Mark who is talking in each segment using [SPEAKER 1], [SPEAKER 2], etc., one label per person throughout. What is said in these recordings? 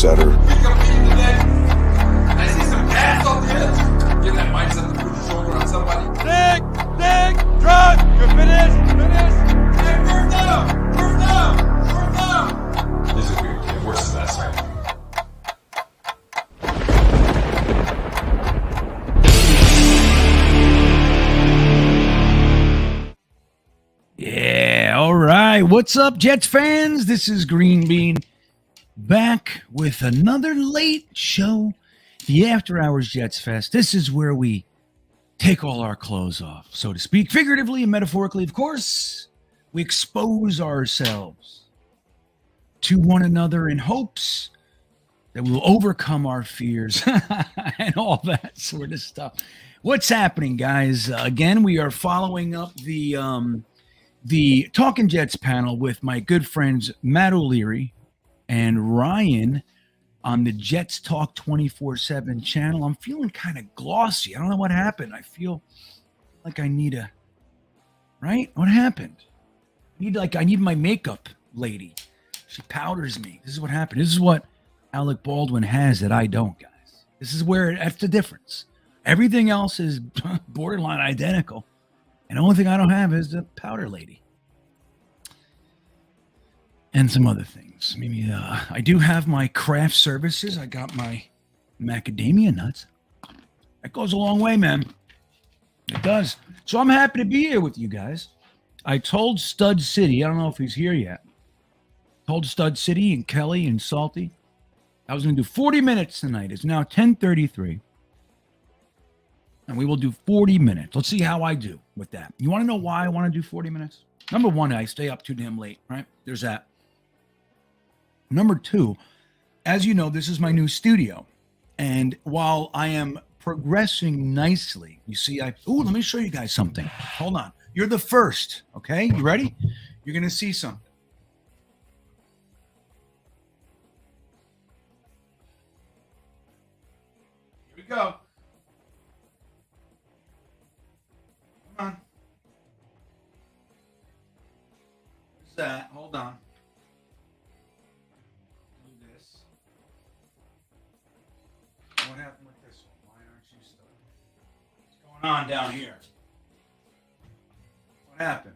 [SPEAKER 1] setter.
[SPEAKER 2] I see some ass on the edge. Give that mindset to put your shoulder on somebody. Dig, drop. You're finished. Hey, first down. This is weird. It works the best.
[SPEAKER 3] Yeah, all right. What's up, Jets fans? This is GreenBean back with another late show, the After Hours Jets Fest. This is where we take all our clothes off, so to speak, figuratively and metaphorically, of course. We expose ourselves to one another in hopes that we'll overcome our fears and all that sort of stuff. What's happening, guys? Again, we are following up the Talking Jets panel with my good friends Matt O'Leary and Ryan on the Jets Talk 24/7 channel. I'm feeling kind of glossy. I don't know what happened. I feel like I need a, right? What happened? I need my makeup lady. She powders me. This is what happened. This is what Alec Baldwin has that I don't, guys. This is where that's the difference. Everything else is borderline identical. And the only thing I don't have is the powder lady. And some other things. Maybe I do have my craft services. I got my macadamia nuts. That goes a long way, man. It does. So I'm happy to be here with you guys. I told Stud City, I don't know if he's here yet. Told Stud City and Kelly and Salty I was going to do 40 minutes tonight. It's now 10:33. And we will do 40 minutes. Let's see how I do with that. You want to know why I want to do 40 minutes? Number one, I stay up too damn late, right? There's that. Number two, as you know, this is my new studio. And while I am progressing nicely, you see, let me show you guys something. Hold on. You're the first, okay? You ready? You're going to see something. Here we go. Come on. What's that? Hold on. Do this. What happened with this one? Why aren't you starting? What's going on down here? What happened?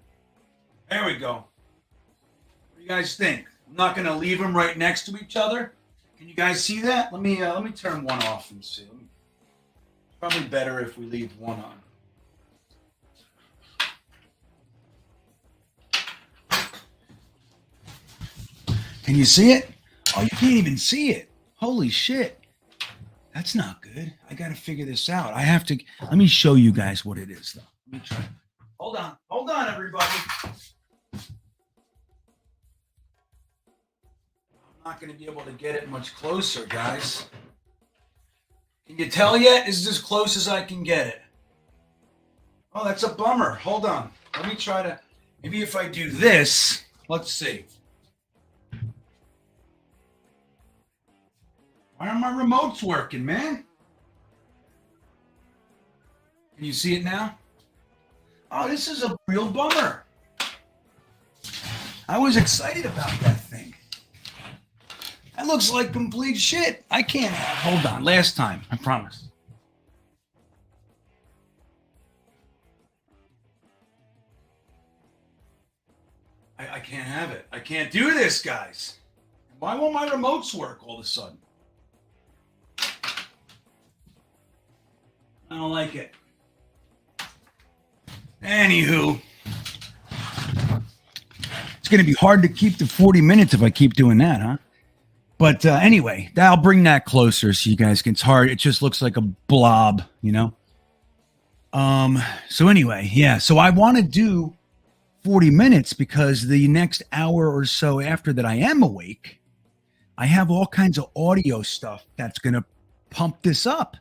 [SPEAKER 3] There we go. What do you guys think? I'm not going to leave them right next to each other. Can you guys see that? Let me turn one off and see. It's probably better if we leave one on. Can you see it? Oh, you can't even see it. Holy shit. That's not good. I got to figure this out. Let me show you guys what it is, though. Let me try. Hold on, everybody. I'm not going to be able to get it much closer, guys. Can you tell yet? This is as close as I can get it. Oh, that's a bummer. Hold on. Let me try to, maybe if I do this, let's see. Why aren't my remotes working, man? Can you see it now? Oh, this is a real bummer. I was excited about that thing. That looks like complete shit. I can't. Hold on. Last time. I promise. I can't have it. I can't do this, guys. Why won't my remotes work all of a sudden? I don't like it. Anywho, it's going to be hard to keep the 40 minutes if I keep doing that, huh? But anyway, I'll bring that closer so you guys can. It's hard. It just looks like a blob, you know? So anyway, yeah. So I want to do 40 minutes because the next hour or so after that I am awake, I have all kinds of audio stuff that's going to pump this up.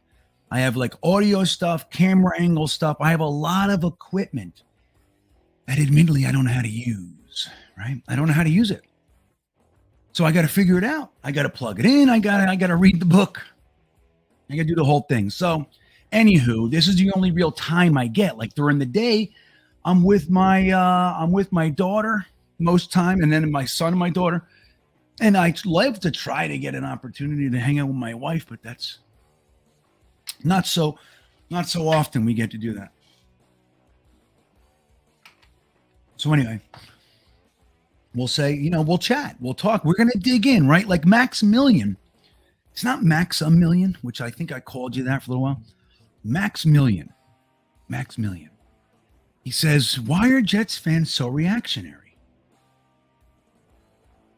[SPEAKER 3] I have like audio stuff, camera angle stuff. I have a lot of equipment that admittedly I don't know how to use, right? I don't know how to use it. So I got to figure it out. I got to plug it in. I got to read the book. I got to do the whole thing. So anywho, this is the only real time I get. Like during the day, I'm with my daughter most time, and then my son and my daughter. And I'd love to try to get an opportunity to hang out with my wife, but that's not so often we get to do that. So anyway, we'll say, we'll chat, we'll talk. We're going to dig in, right? Like Maximilian. It's not Maximilian, which I think I called you that for a little while. Maximilian. He says, why are Jets fans so reactionary?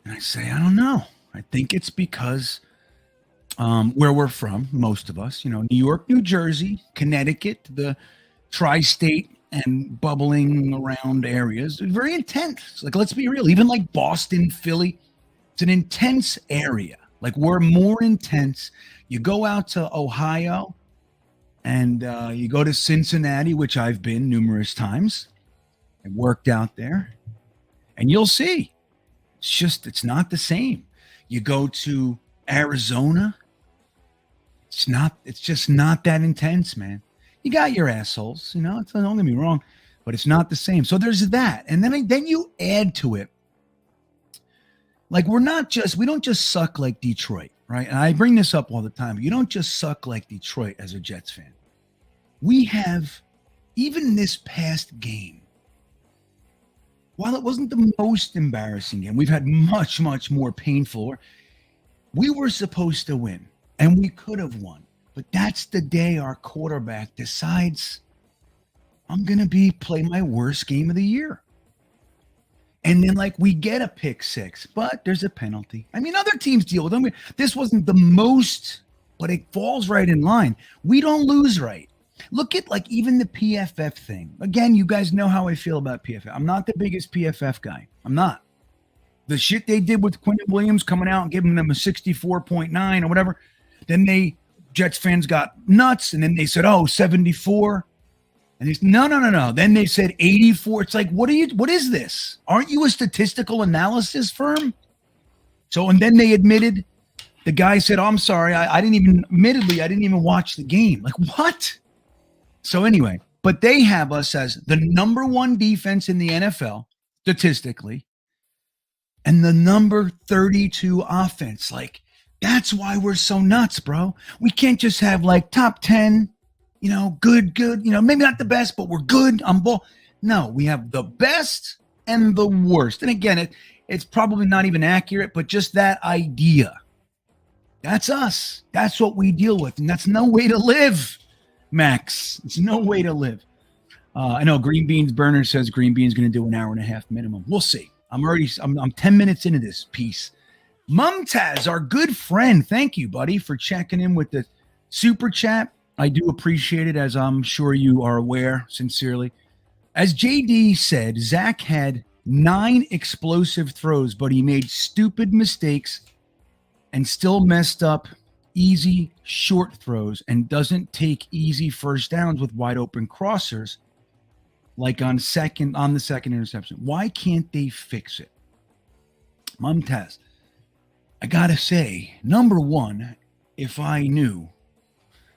[SPEAKER 3] And I say, I don't know. I think it's because where we're from, most of us, New York, New Jersey, Connecticut, the tri-state and bubbling around areas, very intense. Like, let's be real. Even like Boston, Philly, it's an intense area. Like, we're more intense. You go out to Ohio and you go to Cincinnati, which I've been numerous times. I worked out there. And you'll see. It's not the same. You go to Arizona. It's just not that intense, man. You got your assholes, don't get me wrong, but it's not the same. So there's that. And then you add to it. Like, we don't just suck like Detroit, right? And I bring this up all the time. You don't just suck like Detroit as a Jets fan. We have, even this past game, while it wasn't the most embarrassing game, we've had much, much more painful. We were supposed to win, and we could have won. But that's the day our quarterback decides, I'm going to play my worst game of the year. And then, we get a pick six, but there's a penalty. I mean, other teams deal with them. This wasn't the most, but it falls right in line. We don't lose right. Look at, even the PFF thing. Again, you guys know how I feel about PFF. I'm not the biggest PFF guy. I'm not. The shit they did with Quinn Williams coming out and giving them a 64.9 or whatever, then Jets fans got nuts, and then they said, 74. And they said, no. Then they said 84. It's like, what is this? Aren't you a statistical analysis firm? So, and then they admitted, the guy said, I'm sorry, I didn't even watch the game. Like, what? So anyway, but they have us as the number one defense in the NFL, statistically, and the number 32 offense. That's why we're so nuts, bro. We can't just have top 10, good, maybe not the best, but we're good on ball. No, we have the best and the worst. And again, it's probably not even accurate, but just that idea. That's us. That's what we deal with. And that's no way to live, Max. It's no way to live. I know GreenBean's burner says GreenBean's going to do an hour and a half minimum. We'll see. I'm 10 minutes into this piece. Mumtaz, our good friend, thank you, buddy, for checking in with the super chat. I do appreciate it, as I'm sure you are aware, sincerely. As JD said, Zach had 9 explosive throws, but he made stupid mistakes and still messed up easy short throws and doesn't take easy first downs with wide open crossers like on the second interception. Why can't they fix it? Mumtaz, I gotta say, number one, if I knew,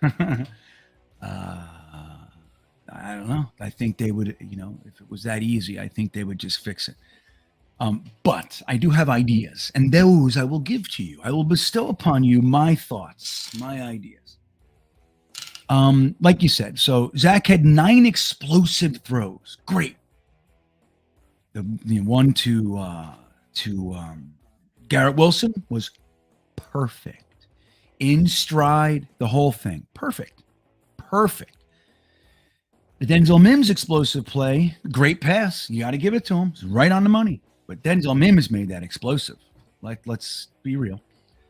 [SPEAKER 3] I don't know. I think they would, if it was that easy, I think they would just fix it. But I do have ideas, and those I will give to you. I will bestow upon you my thoughts, my ideas. Like you said, so Zach had 9 explosive throws. Great. The one to Garrett Wilson was perfect. In stride, the whole thing. Perfect. The Denzel Mims explosive play, great pass. You got to give it to him. It's right on the money. But Denzel Mims made that explosive. Let's be real.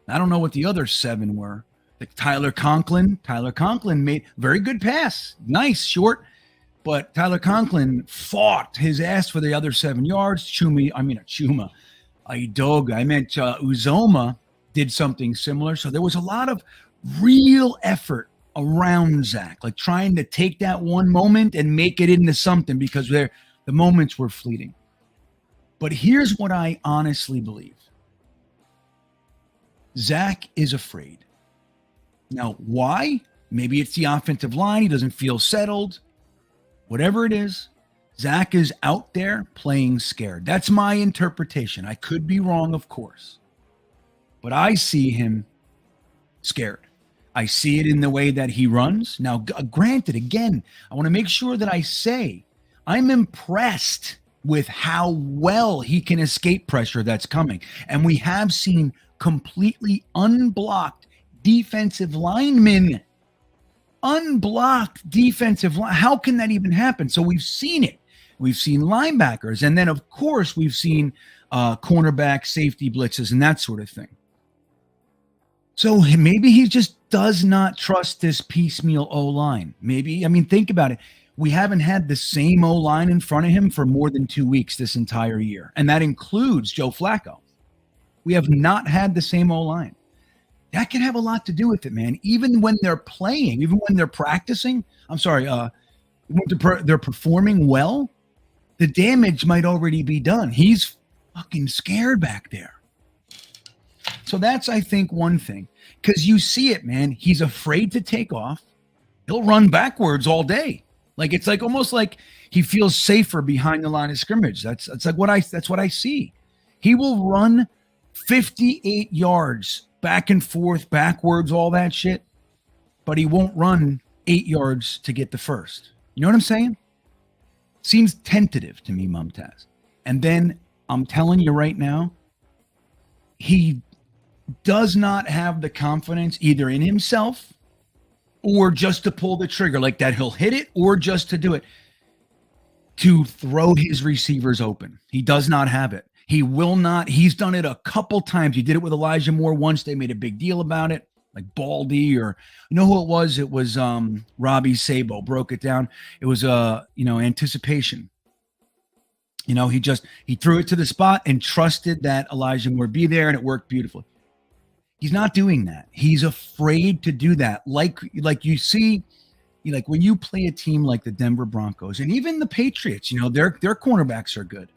[SPEAKER 3] I don't know what the other 7 were. Tyler Conklin made very good pass. Nice, short. But Tyler Conklin fought his ass for the other 7 yards. Uzoma did something similar. So there was a lot of real effort around Zach, trying to take that one moment and make it into something, because the moments were fleeting. But here's what I honestly believe. Zach is afraid. Now, why? Maybe it's the offensive line. He doesn't feel settled. Whatever it is, Zach is out there playing scared. That's my interpretation. I could be wrong, of course. but I see him scared. I see it in the way that he runs. Now, granted, again, I want to make sure that I say I'm impressed with how well he can escape pressure that's coming. And we have seen completely unblocked defensive linemen. Unblocked defensive line. How can that even happen? So we've seen it. We've seen linebackers. And then, of course, we've seen cornerback, safety blitzes, and that sort of thing. So maybe he just does not trust this piecemeal O-line. Maybe, I mean, think about it. We haven't had the same O-line in front of him for more than 2 weeks this entire year. And that includes Joe Flacco. We have not had the same O-line. That can have a lot to do with it, man. Even when they're playing, even when they're practicing, when they're performing well, the damage might already be done. He's fucking scared back there. So that's, I think, one thing. Because you see it, man. He's afraid to take off. He'll run backwards all day. Like it's like almost like he feels safer behind the line of scrimmage. That's what I see. He will run 58 yards back and forth, backwards, all that shit, but he won't run 8 yards to get the first. You know what I'm saying? Seems tentative to me, Mumtaz. And then I'm telling you right now, he does not have the confidence either in himself or just to pull the trigger, like that he'll hit it, or just to do it, to throw his receivers open. He does not have it. He will not. He's done it a couple times. He did it with Elijah Moore once. They made a big deal about it, like Baldy, or you know who it was? It was Robbie Sabo broke it down. It was anticipation. You know, he threw it to the spot and trusted that Elijah Moore be there, and it worked beautifully. He's not doing that. He's afraid to do that. Like you see, like when you play a team like the Denver Broncos and even the Patriots, you know, their cornerbacks are good.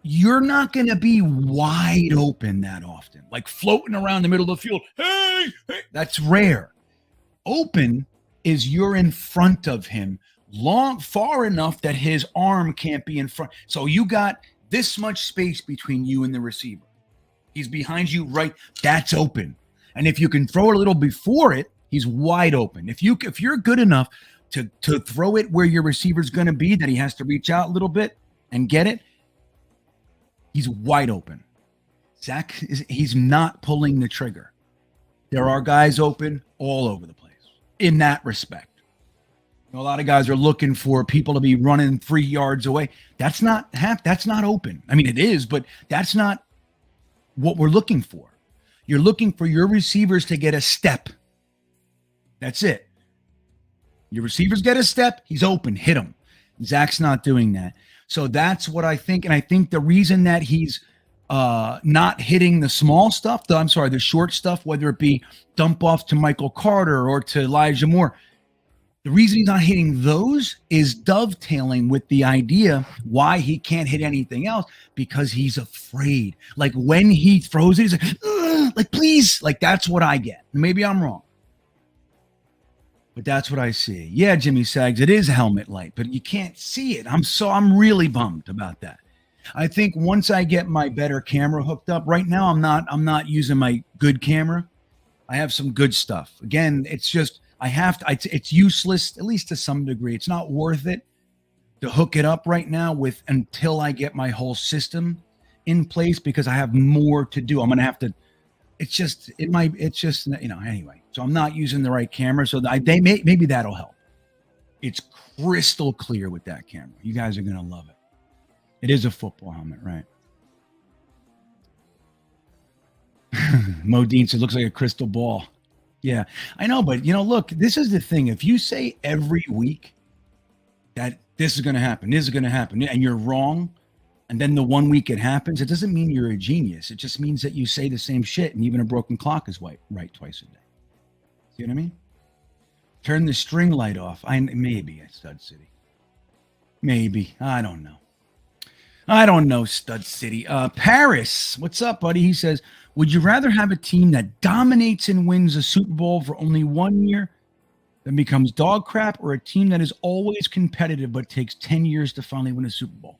[SPEAKER 3] You're not going to be wide open that often, like floating around the middle of the field. Hey, that's rare. Open is you're in front of him far enough that his arm can't be in front. So you got this much space between you and the receiver. He's behind you, right? That's open. And if you can throw it a little before it, he's wide open. If you're good enough to throw it where your receiver's going to be, that he has to reach out a little bit and get it, he's wide open. Zach, he's not pulling the trigger. There are guys open all over the place in that respect. You know, a lot of guys are looking for people to be running 3 yards away. That's not open. I mean, it is, but that's not what we're looking for. You're looking for your receivers to get a step. That's it. Your receivers get a step, he's open, hit him. Zach's not doing that. So that's what I think. And I think the reason that he's not hitting the small stuff, the short stuff, whether it be dump off to Michael Carter or to Elijah Moore, the reason he's not hitting those is dovetailing with the idea why he can't hit anything else, because he's afraid. Like when he throws it, he's like, please, like that's what I get. Maybe I'm wrong, but that's what I see. Yeah, Jimmy Sags, it is helmet light, but you can't see it. I'm really bummed about that. I think once I get my better camera hooked up, right now I'm not using my good camera. I have some good stuff. Again, it's just it's useless, at least to some degree. It's not worth it to hook it up right now until I get my whole system in place, because I have more to do. I'm going to have to, anyway. So I'm not using the right camera. So maybe that'll help. It's crystal clear with that camera. You guys are going to love it. It is a football helmet, right? Modine said, looks like a crystal ball. Yeah, I know, but look, this is the thing. If you say every week that this is going to happen, and you're wrong, and then the 1 week it happens, it doesn't mean you're a genius. It just means that you say the same shit, and even a broken clock is right twice a day. See what I mean? Turn the string light off. Maybe at Stud City. Maybe. I don't know, Stud City. Paris, what's up, buddy? He says, would you rather have a team that dominates and wins a Super Bowl for only 1 year, then becomes dog crap, or a team that is always competitive but takes 10 years to finally win a Super Bowl?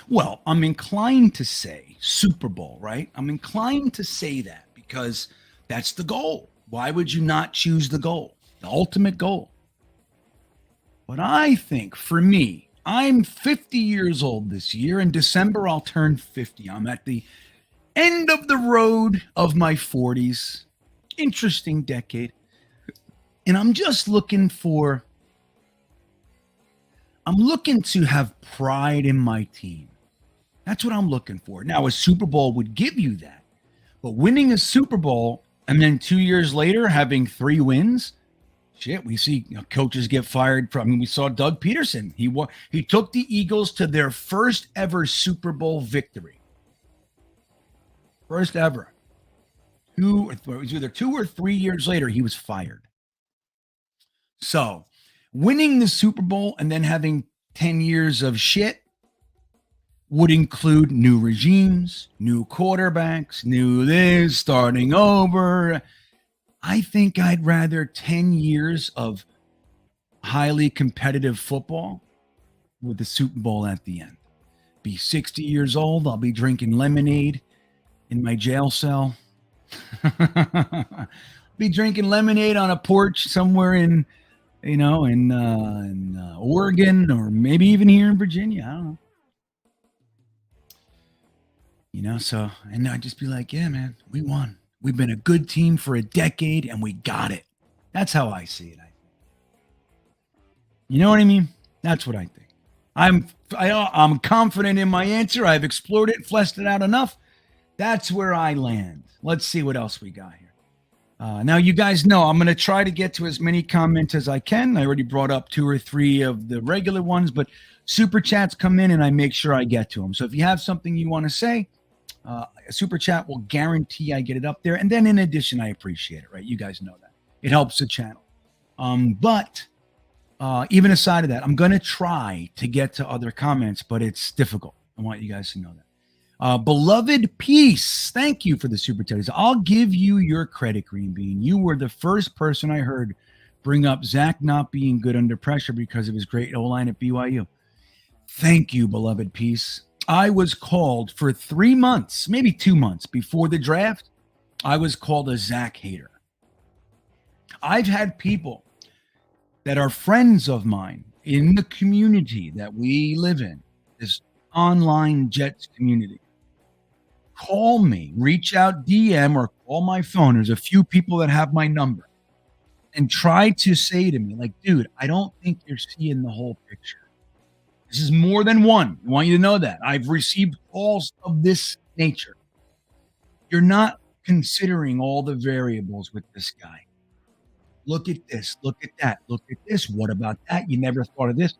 [SPEAKER 3] Well, I'm inclined to say Super Bowl, right? I'm inclined to say that because that's the goal. Why would you not choose the goal, the ultimate goal? But I think for me, I'm 50 years old this year. In December, I'll turn 50. I'm at the end of the road of my 40s. Interesting decade. And I'm just looking to have pride in my team. That's what I'm looking for. Now, a Super Bowl would give you that. But winning a Super Bowl and then 2 years later having 3 wins, shit, we see coaches get fired from. I mean, we saw Doug Peterson. He took the Eagles to their first ever Super Bowl victory. First ever. It was either 2 or 3 years later, he was fired. So, winning the Super Bowl and then having 10 years of shit would include new regimes, new quarterbacks, new this, starting over. I think I'd rather 10 years of highly competitive football with the Super Bowl at the end. Be 60 years old. I'll be drinking lemonade in my jail cell. Be drinking lemonade on a porch somewhere in Oregon, or maybe even here in Virginia. I don't know. So, and I'd just be like, yeah, man, we won. We've been a good team for a decade and we got it. That's how I see it. You know what I mean? That's what I think. I'm confident in my answer. I've explored it, fleshed it out enough. That's where I land. Let's see what else we got here. Now, you guys know I'm going to try to get to as many comments as I can. I already brought up 2 or 3 of the regular ones, but super chats come in and I make sure I get to them. So if you have something you want to say, a super chat will guarantee I get it up there. And then in addition, I appreciate it, right? You guys know that. It helps the channel. But even aside of that, I'm going to try to get to other comments, but it's difficult. I want you guys to know that. Beloved Peace, thank you for the super chat. I'll give you your credit, GreenBean. You were the first person I heard bring up Zach not being good under pressure because of his great O-line at BYU. Thank you, Beloved Peace. I was called for 3 months, maybe 2 months before the draft. I was called a Zach hater. I've had people that are friends of mine in the community that we live in, this online Jets community, call me, reach out, DM, or call my phone. There's a few people that have my number and try to say to me, like, dude, I don't think you're seeing the whole picture. This is more than one. I want you to know that. I've received calls of this nature. You're not considering all the variables with this guy. Look at this. Look at that. Look at this. What about that? You never thought of this.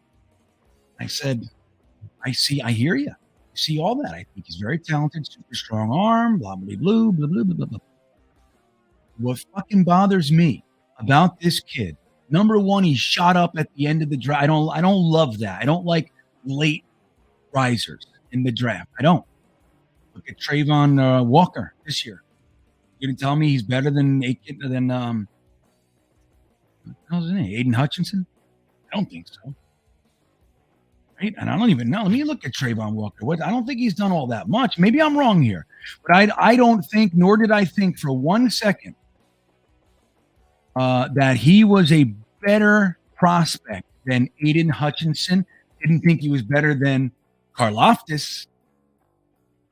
[SPEAKER 3] I said, I hear you. I see all that. I think he's very talented, super strong arm, blah, blah, blah, blah, blah, blah, blah. What fucking bothers me about this kid, number one, he shot up at the end of the draft. I don't love that. I don't like late risers in the draft. I don't. Look at Trayvon Walker this year. You're gonna tell me he's better than how's his name? Aiden Hutchinson? I don't think so. Right? And I don't even know. Let me look at Trayvon Walker. I don't think he's done all that much. Maybe I'm wrong here, but I don't think, nor did I think for 1 second that he was a better prospect than Aiden Hutchinson. Didn't think he was better than Karlaftis.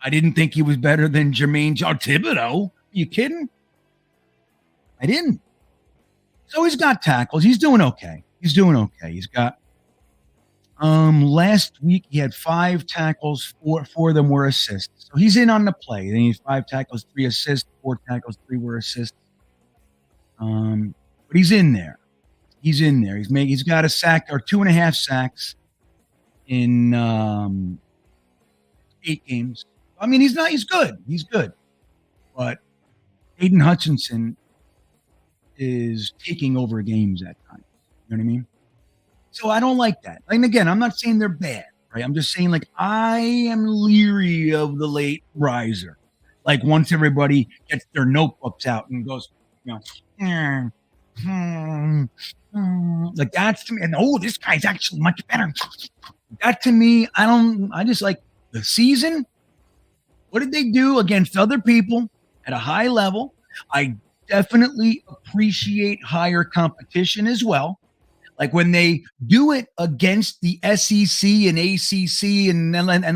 [SPEAKER 3] I didn't think he was better than Jermaine Thibodeau. Are you kidding? I didn't. So he's got tackles. He's doing okay. He's got last week he had 5 tackles, 4 of them were assists. So he's in on the play. Then he's 5 tackles, 3 assists, 4 tackles, 3 were assists. But he's in there. He's got a sack or 2.5 sacks in 8 games. I mean, he's good. He's good. But Aiden Hutchinson is taking over games at times. You know what I mean? So I don't like that. And again, I'm not saying they're bad, right? I'm just saying, like, I am leery of the late riser. Like, once everybody gets their notebooks out and goes, like, that's to me. And this guy's actually much better. That to me, I just like the season, what did they do against other people at a high level? I definitely appreciate higher competition as well. Like when they do it against the SEC and ACC and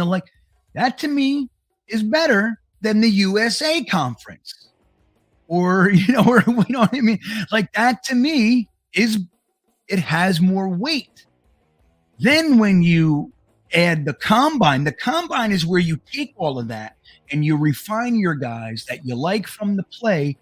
[SPEAKER 3] like that to me is better than the USA conference. Or or you know what I mean? Like that to me it has more weight. Then when you add the combine is where you take all of that and you refine your guys that you like from the play.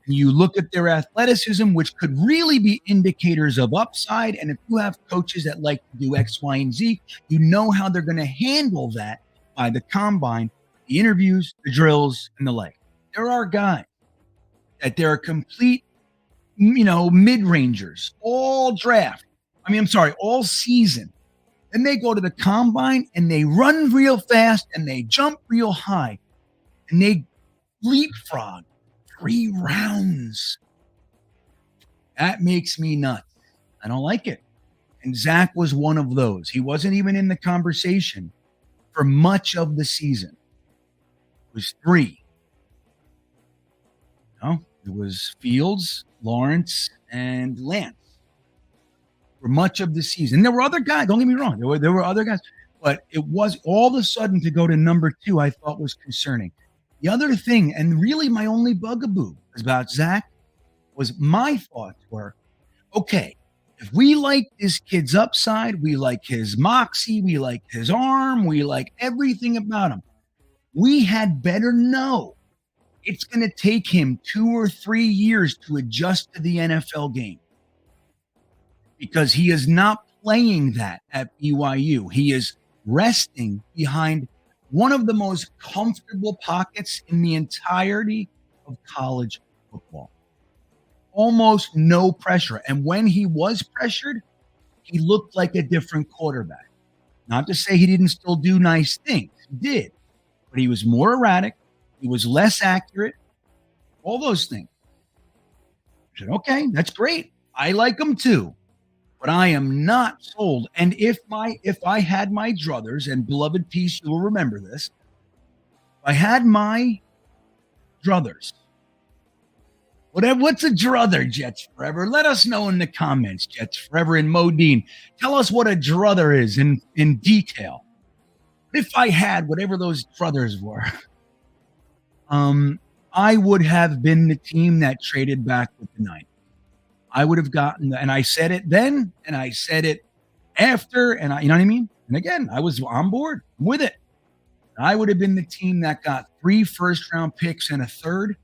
[SPEAKER 3] And you look at their athleticism, which could really be indicators of upside. And if you have coaches that like to do X, Y, and Z, you know how they're going to handle that by the combine, the interviews, the drills, and the like. There are guys that they're complete, mid-rangers, all draft. All season. Then they go to the combine and they run real fast and they jump real high and they leapfrog 3 rounds. That makes me nuts. I don't like it. And Zach was one of those. He wasn't even in the conversation for much of the season. It was 3. It was Fields, Lawrence, and Lance for much of the season. There were other guys. Don't get me wrong. There were other guys. But it was all of a sudden to go to number 2, I thought was concerning. The other thing, and really my only bugaboo about Zach, was my thoughts were, okay, if we like this kid's upside, we like his moxie, we like his arm, we like everything about him, we had better know it's going to take him 2 or 3 years to adjust to the NFL game. Because he is not playing that at BYU. He is resting behind one of the most comfortable pockets in the entirety of college football. Almost no pressure. And when he was pressured, he looked like a different quarterback. Not to say he didn't still do nice things. He did. But he was more erratic. He was less accurate. All those things. I said, okay, that's great. I like him too. But I am not sold. And if I had my druthers, and beloved peace, you will remember this. If I had my druthers, what's a druther, Jets Forever? Let us know in the comments, Jets Forever and Modine. Tell us what a druther is in detail. If I had whatever those druthers were, I would have been the team that traded back with the 9th. I would have gotten, and I said it then, and I said it after, and you know what I mean? And again, I was on board with it. I would have been the team that got 3 first-round picks and a third,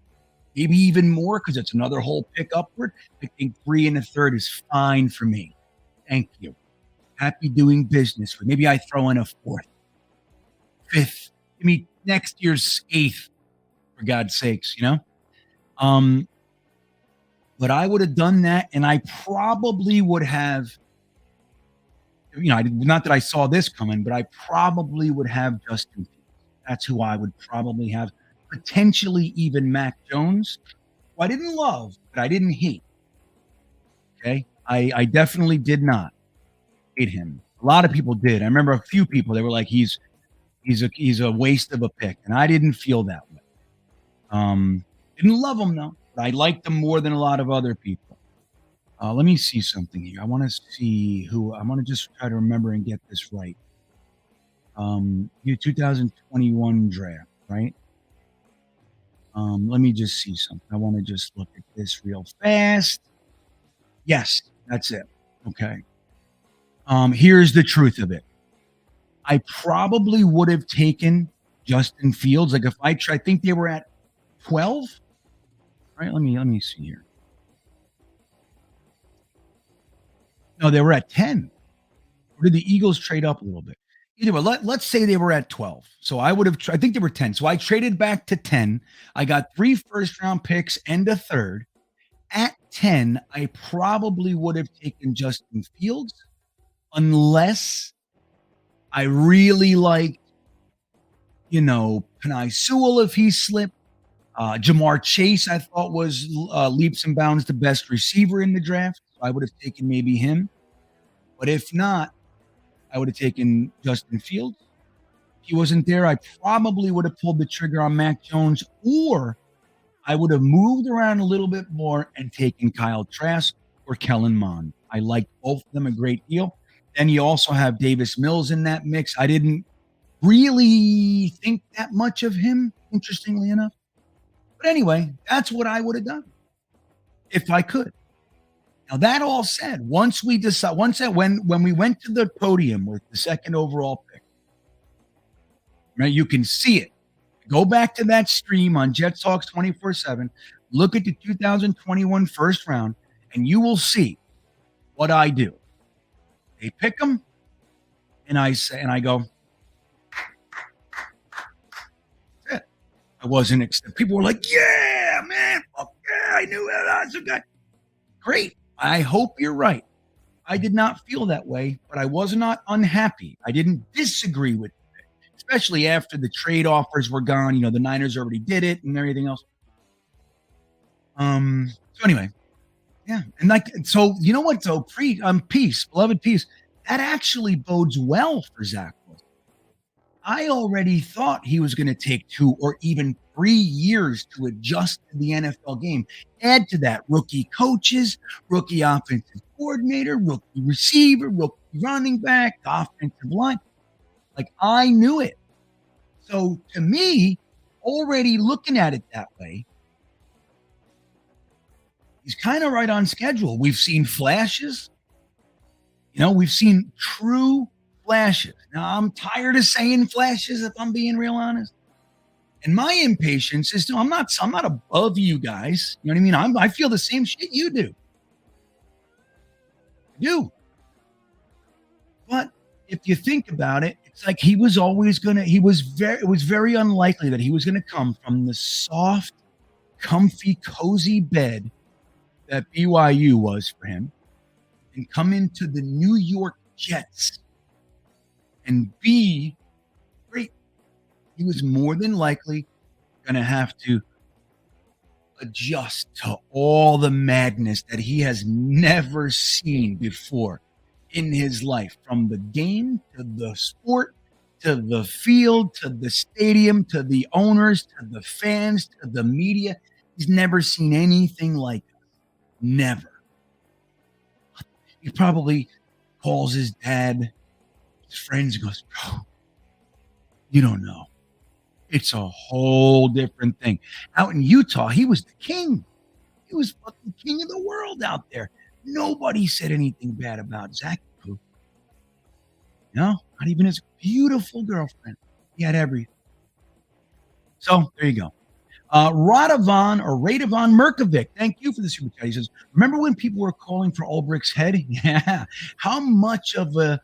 [SPEAKER 3] maybe even more, because it's another whole pick upward. I think 3 and a third is fine for me. Thank you. Happy doing business with. Maybe I throw in a 4th, 5th. Give me next year's 8th, for God's sakes, But I would have done that, and I probably would have, not that I saw this coming, but I probably would have Justin Fields. That's who I would probably have. Potentially even Mac Jones, who I didn't love, but I didn't hate. Okay? I definitely did not hate him. A lot of people did. I remember a few people, they were like, he's a waste of a pick, and I didn't feel that way. Didn't love him, though. I liked them more than a lot of other people. Let me see something here. I want to see who. I want to just try to remember and get this right. Your 2021 draft, right? Let me just see something. I want to just look at this real fast. Yes, that's it. Okay. Here's the truth of it. I probably would have taken Justin Fields. Like if I think they were at 12. Right, let me see here. No, they were at 10. Or did the Eagles trade up a little bit? Either way, let's say they were at 12. So I would have, I think they were 10. So I traded back to 10. I got 3 first-round picks and a third. At 10, I probably would have taken Justin Fields unless I really liked, Penei Sewell if he slipped. Jamar Chase, I thought, was leaps and bounds the best receiver in the draft. So I would have taken maybe him. But if not, I would have taken Justin Fields. he wasn't there, I probably would have pulled the trigger on Mac Jones, or I would have moved around a little bit more and taken Kyle Trask or Kellen Mond. I liked both of them a great deal. Then you also have Davis Mills in that mix. I didn't really think that much of him, interestingly enough. But anyway, that's what I would have done if I could. Now, that all said, when we went to the podium with the second overall pick, right, you can see it. Go back to that stream on Jet Talks 24/7. Look at the 2021 first round, and you will see what I do. They pick them, and I go, that's it. I wasn't. People were like, "Yeah, man, fuck yeah, I knew it. That's a guy." Great. I hope you're right. I did not feel that way, but I was not unhappy. I didn't disagree with it, especially after the trade offers were gone. You know, the Niners already did it and everything else. So anyway, yeah. And so you know what, though? Peace, beloved peace. That actually bodes well for Zach Wilson. I already thought he was going to take 2 or even 3 years to adjust to the NFL game. Add to that rookie coaches, rookie offensive coordinator, rookie receiver, rookie running back, offensive line. Like, I knew it. So to me, already looking at it that way, he's kind of right on schedule. We've seen flashes. You know, we've seen true flashes. Now, I'm tired of saying flashes, if I'm being real honest. And my impatience is, I'm not above you guys. You know what I mean? I feel the same shit you do. I do. But if you think about it, it's like it was very unlikely that he was going to come from the soft, comfy, cozy bed that BYU was for him and come into the New York Jets and be great. He was more than likely going to have to adjust to all the madness that he has never seen before in his life, from the game to the sport to the field to the stadium to the owners to the fans to the media. He's never seen anything like it. Never. He probably calls his dad, his friends, and goes, "Bro, you don't know. It's a whole different thing." Out in Utah, he was the king. He was fucking king of the world out there. Nobody said anything bad about Zach. No, not even his beautiful girlfriend. He had everything. So there you go. Radovan Merkovic, thank you for the super chat. He says, remember when people were calling for Ulbricht's head? Yeah. How much of a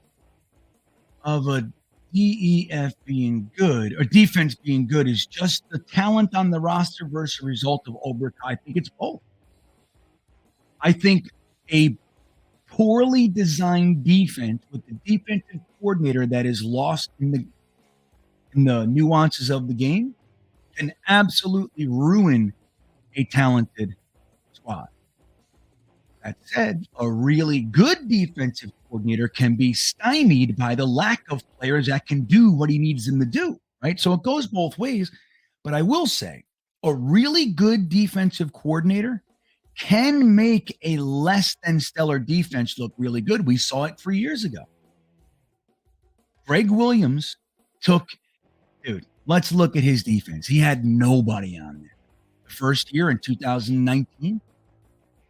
[SPEAKER 3] DEF being good or defense being good is just the talent on the roster versus a result of Ulbricht? I think it's both. I think a poorly designed defense with the defensive coordinator that is lost in the nuances of the game can absolutely ruin a talented squad. That said, a really good defensive coordinator can be stymied by the lack of players that can do what he needs them to do, right? So it goes both ways. But I will say, a really good defensive coordinator can make a less than stellar defense look really good. We saw it 3 years ago. Greg Williams let's look at his defense. He had nobody on there. The first year in 2019,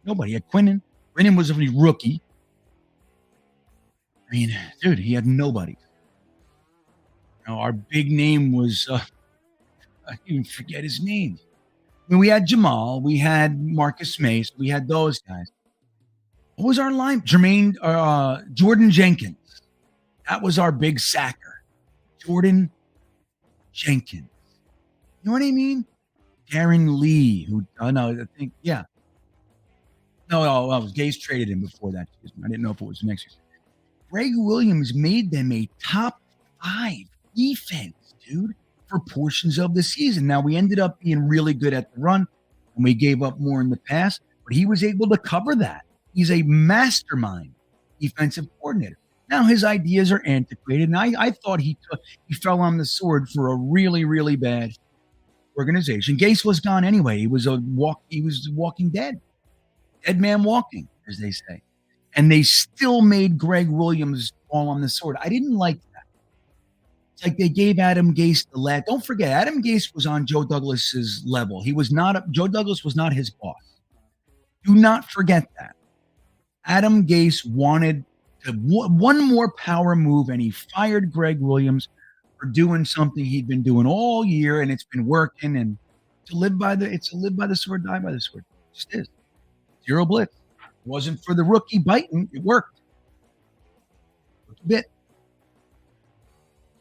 [SPEAKER 3] nobody. He had Quinnen. Quinnen was a rookie. I mean, dude, he had nobody. You know, our big name was, I even forget his name. I mean, we had Jamal. We had Marcus Mace. We had those guys. What was our line? Jordan Jenkins. That was our big sacker. Jordan Jenkins. You know what I mean? Darren Lee, yeah. No, Gaze traded him before that. I didn't know if it was next year. Greg Williams made them a top 5 defense, dude, for portions of the season. Now, we ended up being really good at the run, and we gave up more in the pass, but he was able to cover that. He's a mastermind defensive coordinator. Now his ideas are antiquated, and I thought he fell on the sword for a really, really bad organization. Gase was gone anyway. He was walking dead. Dead man walking, as they say. And they still made Greg Williams fall on the sword. I didn't like that. It's like they gave Adam Gase the last. Don't forget, Adam Gase was on Joe Douglas's level. Joe Douglas was not his boss. Do not forget that. Adam Gase wanted one more power move, and he fired Greg Williams for doing something he'd been doing all year, and it's been working. And to live by the sword, die by the sword. It just is. Zero blitz. It wasn't for the rookie biting. It worked. A bit.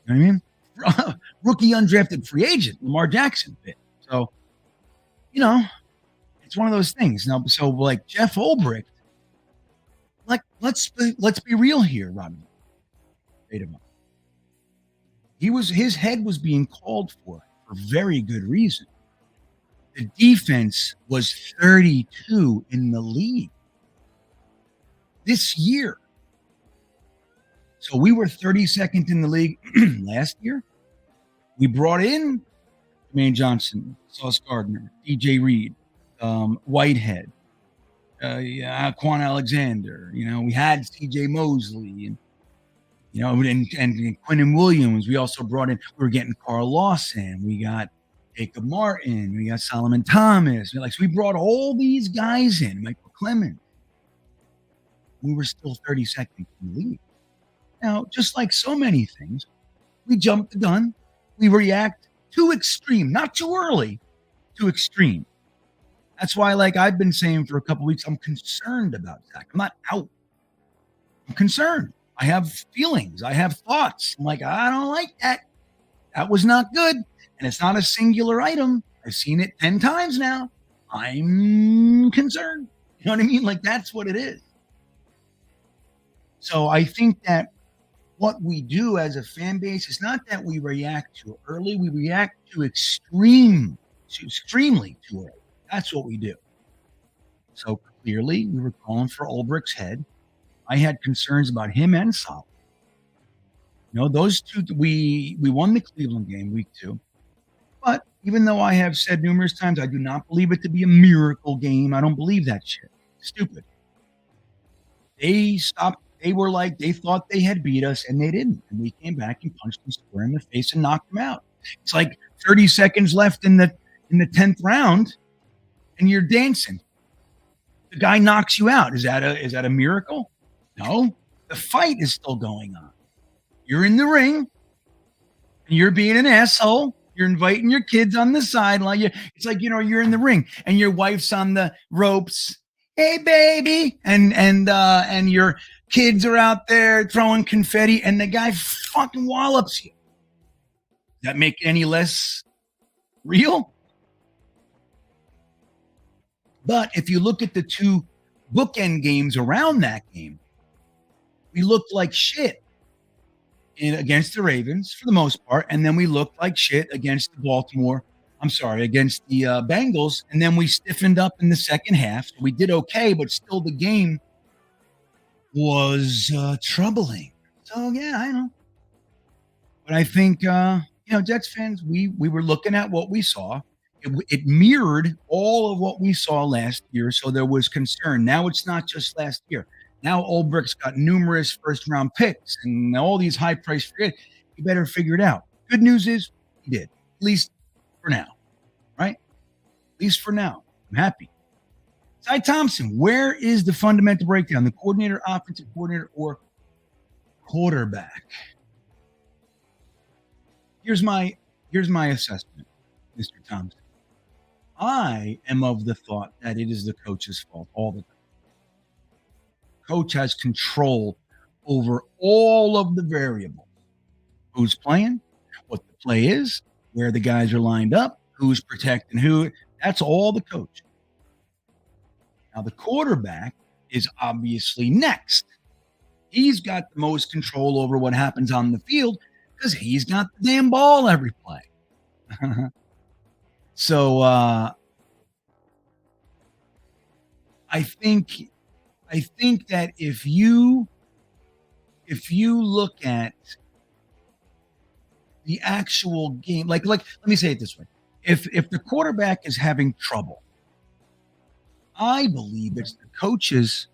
[SPEAKER 3] You know what I mean? Rookie undrafted free agent, Lamar Jackson bit. So, it's one of those things. Now, so like Jeff Ulbrich, let's be real here, Rodney. His head was being called for very good reason. The defense was 32 in the league this year. So we were 32nd in the league last year. We brought in Jermaine Johnson, Sauce Gardner, DJ Reed, Whitehead, Quan Alexander. We had CJ Mosley and Quinnen Williams. We also brought in. We were getting Carl Lawson. We got Jacob Martin. We got Solomon Thomas. So we brought all these guys in. Michael Clemens. We were still 32nd in the league. Now, just like so many things, we jump the gun. We react too extreme, not too early, too extreme. That's why, I've been saying for a couple of weeks, I'm concerned about Zach. I'm not out. I'm concerned. I have feelings. I have thoughts. I'm like, I don't like that. That was not good. And it's not a singular item. I've seen it 10 times now. I'm concerned. You know what I mean? That's what it is. So I think that what we do as a fan base is not that we react too early. We react too extremely too early. That's what we do. So clearly, we were calling for Ulbrich's head. I had concerns about him and Solomon. Those two, we won the Cleveland game week 2. But even though I have said numerous times, I do not believe it to be a miracle game. I don't believe that shit. Stupid. They stopped. They were they thought they had beat us, and they didn't. And we came back and punched them square in the face and knocked them out. It's 30 seconds left in the 10th round, and you're dancing. The guy knocks you out. Is that a miracle? No. The fight is still going on. You're in the ring, and you're being an asshole. You're inviting your kids on the sideline. It's you're in the ring, and your wife's on the ropes. Hey, baby, and your kids are out there throwing confetti, and the guy fucking wallops you. Does that make it any less real? But if you look at the two bookend games around that game, we looked like shit against the Ravens for the most part, and then we looked like shit against the Bengals, and then we stiffened up in the second half. We did okay, but still the game was troubling. So, yeah, I know. But I think, Jets fans, we were looking at what we saw. It mirrored all of what we saw last year, so there was concern. Now it's not just last year. Now Ulbricht's got numerous first-round picks and all these high-priced free agents. You better figure it out. Good news is he did, at least for now, right? At least for now. I'm happy. Ty Thompson, where is the fundamental breakdown? The coordinator, offensive coordinator, or quarterback? Here's my assessment, Mr. Thompson. I am of the thought that it is the coach's fault all the time. Coach has control over all of the variables. Who's playing, what the play is, where the guys are lined up, who's protecting who. That's all the coach. Now, the quarterback is obviously next. He's got the most control over what happens on the field because he's got the damn ball every play. So I think that if if you look at the actual game, like let me say it this way: if the quarterback is having trouble, I believe it's the coach's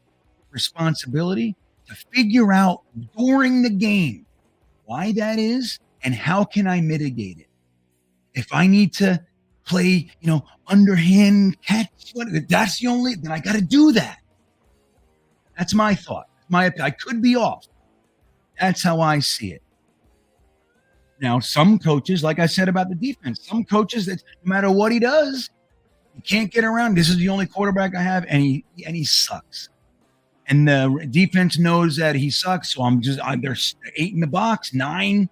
[SPEAKER 3] responsibility to figure out during the game why that is and how can I mitigate it. If I need to play, underhand catch, that's the only, then I got to do that. That's my thought. I could be off. That's how I see it. Now, some coaches, like I said about the defense, some coaches that no matter what he does, he can't get around. This is the only quarterback I have, and he sucks. And the defense knows that he sucks, so there's 8 in the box, 9,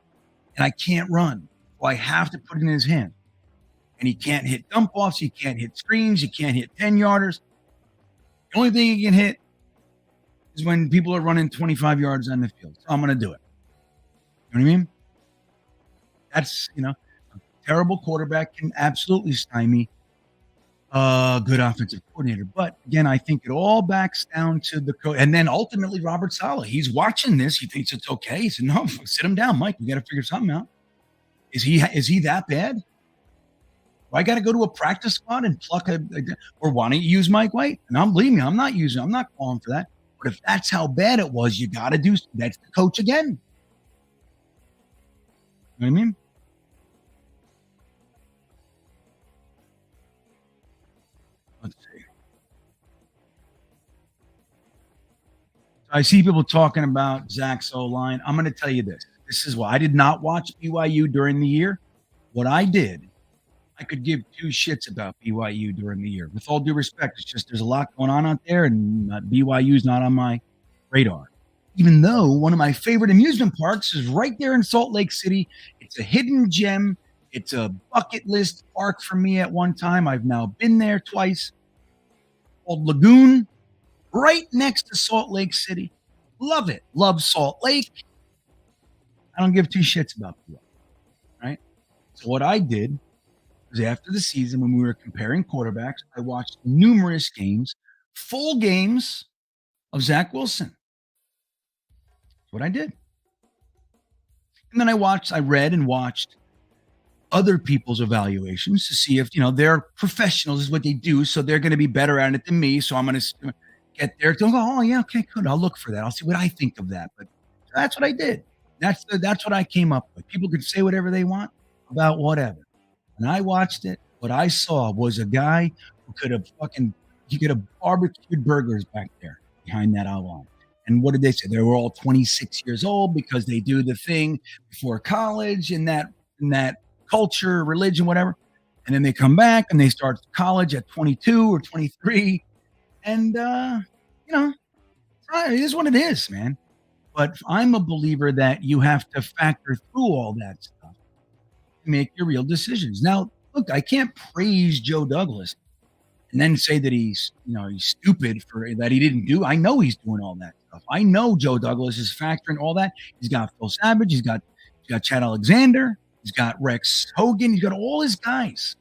[SPEAKER 3] and I can't run. So I have to put it in his hand. And he can't hit dump offs, he can't hit screens, he can't hit 10-yarders. The only thing he can hit is when people are running 25 yards on the field. So I'm going to do it. You know what I mean? That's, a terrible quarterback can absolutely stymie a good offensive coordinator. But again, I think it all backs down to the coach. And then ultimately, Robert Saleh, he's watching this. He thinks it's okay. He said, no, sit him down, Mike. We got to figure something out. Is he that bad? I got to go to a practice squad and pluck or why don't you use Mike White? And believe me, I'm not calling for that. But if that's how bad it was, you got to that's the coach again. You know what I mean? Let's see. I see people talking about Zach's O-line. I'm going to tell you this. This is why I did not watch BYU during the year. What I did, I could give 2 shits about BYU during the year. With all due respect, it's just there's a lot going on out there, and BYU is not on my radar. Even though one of my favorite amusement parks is right there in Salt Lake City. It's a hidden gem. It's a bucket list park for me at one time. I've now been there twice. Called Lagoon, right next to Salt Lake City. Love it. Love Salt Lake. I don't give 2 shits about BYU, right? So what I did was after the season, when we were comparing quarterbacks, I watched numerous games, full games of Zach Wilson. That's what I did. And then I read and watched other people's evaluations to see if, they're professionals is what they do. So they're going to be better at it than me. So I'm going to get there to go, oh yeah, okay, good. I'll look for that. I'll see what I think of that. But that's what I did. That's what I came up with. People could say whatever they want about whatever. And I watched it. What I saw was a guy who could have barbecued burgers back there behind that outline. And what did they say? They were all 26 years old because they do the thing before college in that culture, religion, whatever. And then they come back and they start college at 22 or 23. And, it is what it is, man. But I'm a believer that you have to factor through all that stuff to make your real decisions. Now, look, I can't praise Joe Douglas and then say that he's stupid for that he didn't do. I know he's doing all that stuff. I know Joe Douglas is factoring all that. He's got Phil Savage. He's got Chad Alexander. He's got Rex Hogan. He's got all his guys.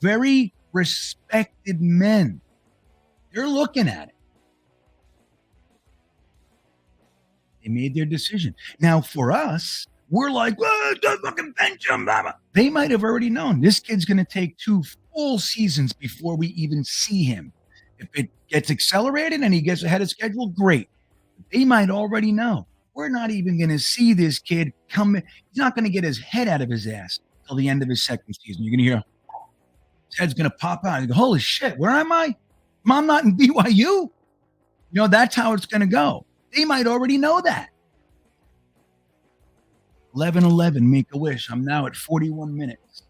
[SPEAKER 3] Very respected men. They're looking at it. They made their decision. Now, for us, we're like, don't fucking bench him. Blah, blah. They might have already known this kid's going to take 2 full seasons before we even see him. If it gets accelerated and he gets ahead of schedule, great. They might already know. We're not even going to see this kid come. He's not going to get his head out of his ass till the end of his second season. You're going to hear his head's going to pop out. You go, holy shit, where am I? I'm not in BYU. That's how it's going to go. They might already know that. 11:11, make a wish. I'm now at 41 minutes.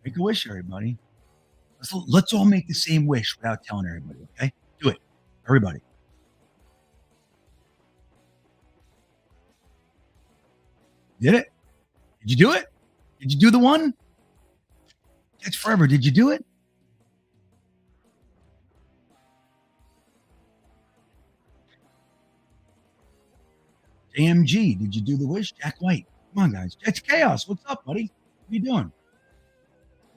[SPEAKER 3] Make a wish, everybody. Let's all make the same wish without telling everybody, okay? Do it, everybody. Did it? Did you do it? Did you do the one? It's forever. Did you do it? AMG, did you do the wish? Jack White. Come on, guys. Jets Chaos. What's up, buddy? What are you doing?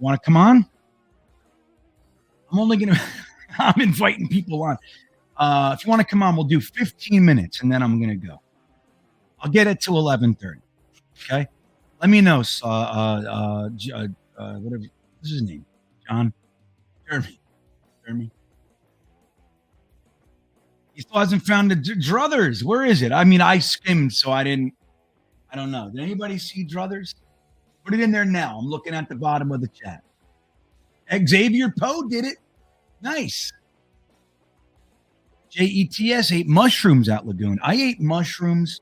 [SPEAKER 3] Want to come on? I'm inviting people on. If you want to come on, we'll do 15 minutes and then I'm going to go. I'll get it to 11:30. Okay. Let me know. Whatever. What's his name? John. Jeremy. He still hasn't found the Druthers. Where is it? I mean, I skimmed, so I don't know. Did anybody see Druthers? Put it in there now. I'm looking at the bottom of the chat. Xavier Poe did it. Nice. JETS ate mushrooms at Lagoon. I ate mushrooms.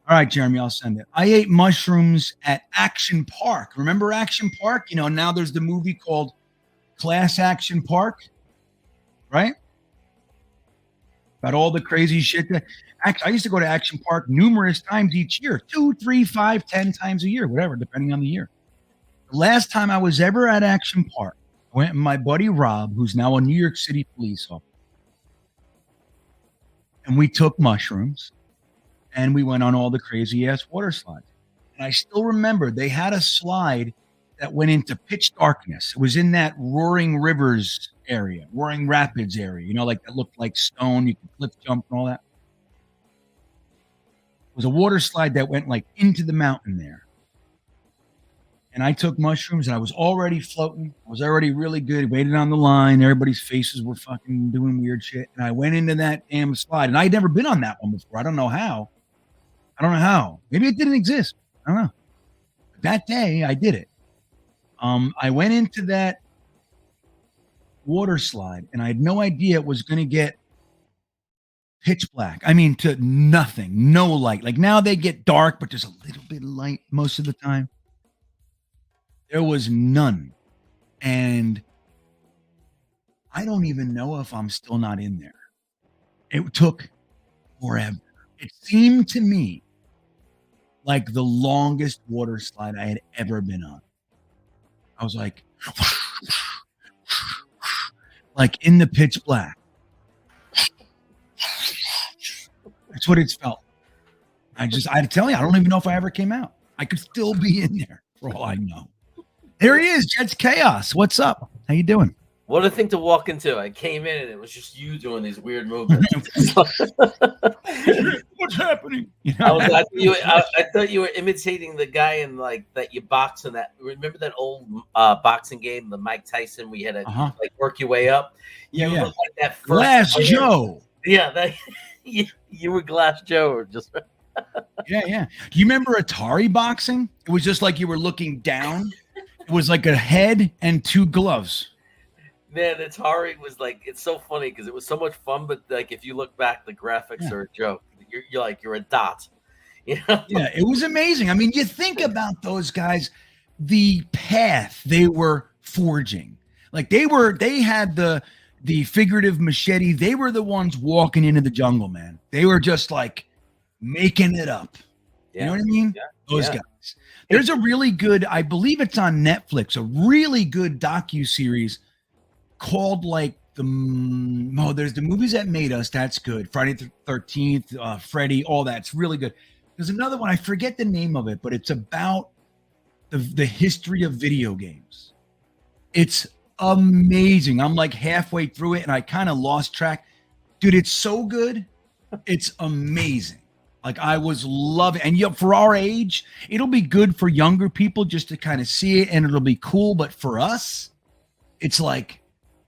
[SPEAKER 3] All right, Jeremy, I'll send it. I ate mushrooms at Action Park. Remember Action Park? You know, now there's the movie called Class Action Park, right? About all the crazy shit. I used to go to Action Park numerous times each year, 2, 3, 5, 10 times a year, whatever, depending on the year. The last time I was ever at Action Park, I went with my buddy Rob, who's now a New York City police officer. And we took mushrooms and we went on all the crazy ass water slides. And I still remember they had a slide that went into pitch darkness. It was in that Roaring Rivers area, Roaring Rapids area, you know, like that looked like stone. You could cliff jump and all that. It was a water slide that went like into the mountain there. And I took mushrooms and I was already floating. I was already really good. Waited on the line. Everybody's faces were fucking doing weird shit. And I went into that damn slide. And I'd never been on that one before. I don't know how. Maybe it didn't exist. I don't know. But that day I did it. I went into that water slide and I had no idea it was going to get pitch black. I mean, to nothing, no light. Like now they get dark, but there's a little bit of light most of the time. There was none. And I don't even know if I'm still not in there. It took forever. It seemed to me like the longest water slide I had ever been on. I was like in the pitch black. That's what it's felt. I had to tell you, I don't even know if I ever came out. I could still be in there for all I know. There he is, Jets Chaos. What's up? How you doing?
[SPEAKER 1] What a thing to walk into. I came in and it was just you doing these weird movements.
[SPEAKER 3] What's happening? You know?
[SPEAKER 1] I thought you were imitating the guy in like that you box in that. Remember that old boxing game, the Mike Tyson? We had to like work your way up. You
[SPEAKER 3] Yeah.
[SPEAKER 1] look like that first
[SPEAKER 3] Glass
[SPEAKER 1] player.
[SPEAKER 3] Joe.
[SPEAKER 1] Yeah, that you were Glass Joe, or just
[SPEAKER 3] Yeah. Do you remember Atari boxing? It was just like you were looking down. It was like a head and two gloves.
[SPEAKER 1] Man, Atari was like, it's so funny because it was so much fun, but like if you look back, the graphics are a joke. You're a dot. You know?
[SPEAKER 3] Yeah, it was amazing. I mean, you think about those guys, the path they were forging. Like they had the figurative machete. They were the ones walking into the jungle, man. They were just like making it up.
[SPEAKER 1] Yeah.
[SPEAKER 3] You know what I mean?
[SPEAKER 1] Yeah.
[SPEAKER 3] Those guys. There's a really good, I believe it's on Netflix, a really good docu-series called like there's the movies that made us. That's good. Friday the 13th, Freddy, all that's really good. There's another one. I forget the name of it, but it's about the history of video games. It's amazing. I'm like halfway through it and I kind of lost track. Dude, it's so good. It's amazing. Like I was loving, and for our age, it'll be good for younger people just to kind of see it, and it'll be cool. But for us, it's like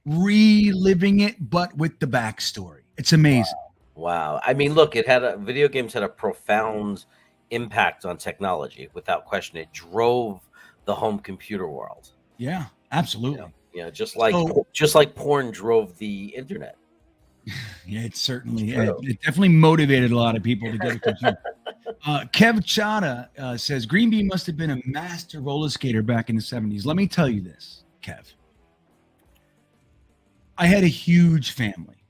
[SPEAKER 3] reliving it, but with the backstory. It's amazing.
[SPEAKER 1] Wow. I mean, look, video games had a profound impact on technology, without question. It drove the home computer world.
[SPEAKER 3] Yeah, absolutely.
[SPEAKER 1] Just like porn drove the internet.
[SPEAKER 3] Yeah, it certainly it definitely motivated a lot of people to get a computer. Kev Chada says GreenBean must have been a master roller skater back in the 70s. Let me tell you this, Kev. I had a huge family.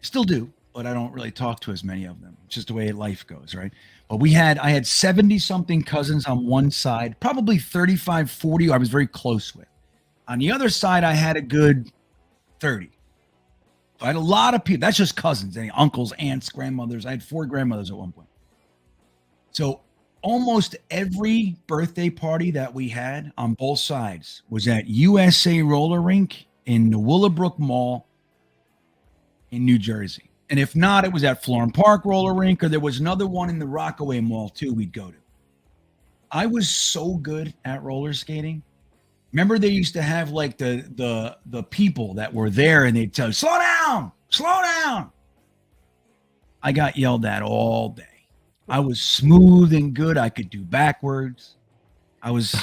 [SPEAKER 3] Still do, but I don't really talk to as many of them. It's just the way life goes, right? But I had 70-something cousins on one side, probably 35, 40 I was very close with. On the other side, I had a good 30. So I had a lot of people. That's just cousins, uncles, aunts, grandmothers. I had 4 grandmothers at one point. So almost every birthday party that we had on both sides was at USA Roller Rink in the Willowbrook Mall in New Jersey. And if not, it was at Florham Park roller rink, or there was another one in the Rockaway Mall too we'd go to. I was so good at roller skating. Remember they used to have like the people that were there and they'd tell you, slow down, slow down. I got yelled at all day. I was smooth and good. I could do backwards. I was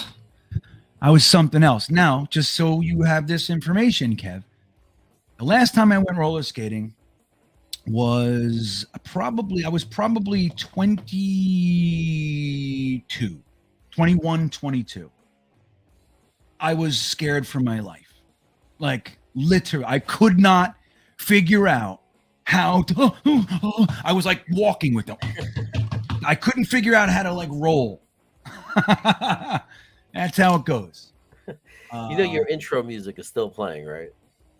[SPEAKER 3] something else. Now, just so you have this information, Kev, the last time I went roller skating was probably 21, 22. I was scared for my life. Like literally, I could not figure out how to, I was like walking with them. I couldn't figure out how to like roll. That's how it goes.
[SPEAKER 1] Your intro music is still playing, right?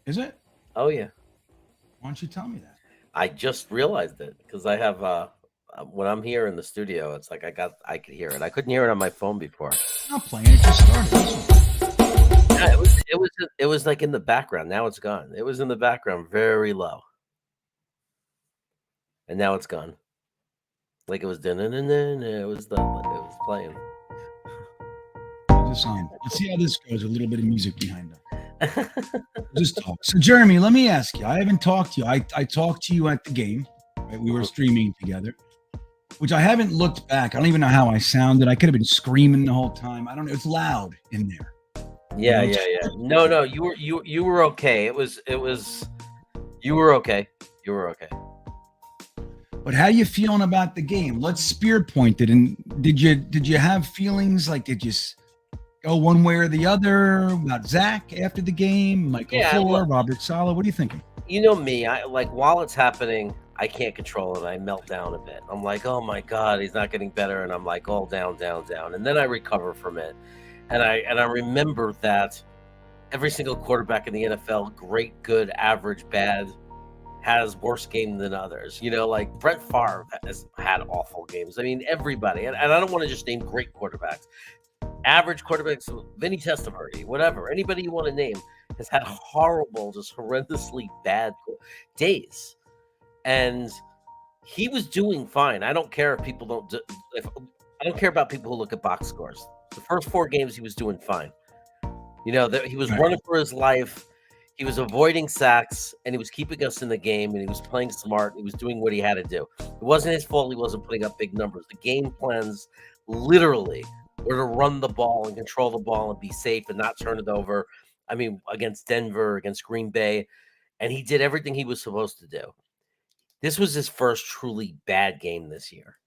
[SPEAKER 3] Is it?
[SPEAKER 1] Oh yeah.
[SPEAKER 3] Why don't you tell me that?
[SPEAKER 1] I just realized it because I have when I'm here in the studio, it's like I could hear it. I couldn't hear it on my phone before.
[SPEAKER 3] I'm not playing it. Just started.
[SPEAKER 1] Yeah, it was like in the background. Now it's gone. It was in the background, very low, and now it's gone. Like it was done, and then it was playing.
[SPEAKER 3] Let's see how this goes. A little bit of music behind it. Just talk. So, Jeremy, let me ask you. I haven't talked to you. I talked to you at the game. Right? We were streaming together, which I haven't looked back. I don't even know how I sounded. I could have been screaming the whole time. I don't know. It's loud in there.
[SPEAKER 1] Yeah. No, you were okay. You were okay. You were okay.
[SPEAKER 3] But how you feeling about the game? Let's spear point it. And did you have feelings like did you go one way or the other about Zach after the game? Michael Fuller, Robert Saleh. What are you thinking?
[SPEAKER 1] You know me. I like while it's happening, I can't control it. I melt down a bit. I'm like, oh my God, he's not getting better, and I'm like, all down, and then I recover from it. And I remember that every single quarterback in the NFL, great, good, average, bad, has worse game than others. Like Brett Favre has had awful games. I mean, everybody. And I don't want to just name great quarterbacks. Average quarterbacks, Vinny Testaverde, whatever. Anybody you want to name has had horrible, just horrendously bad days. And he was doing fine. I don't care if people don't. I don't care about people who look at box scores. The first 4 games, he was doing fine. He was running for his life. He was avoiding sacks, and he was keeping us in the game, and he was playing smart. He was doing what he had to do. It wasn't his fault he wasn't putting up big numbers. The game plans literally were to run the ball and control the ball and be safe and not turn it over. I mean, against Denver, against Green Bay, and he did everything he was supposed to do. This was his first truly bad game this year.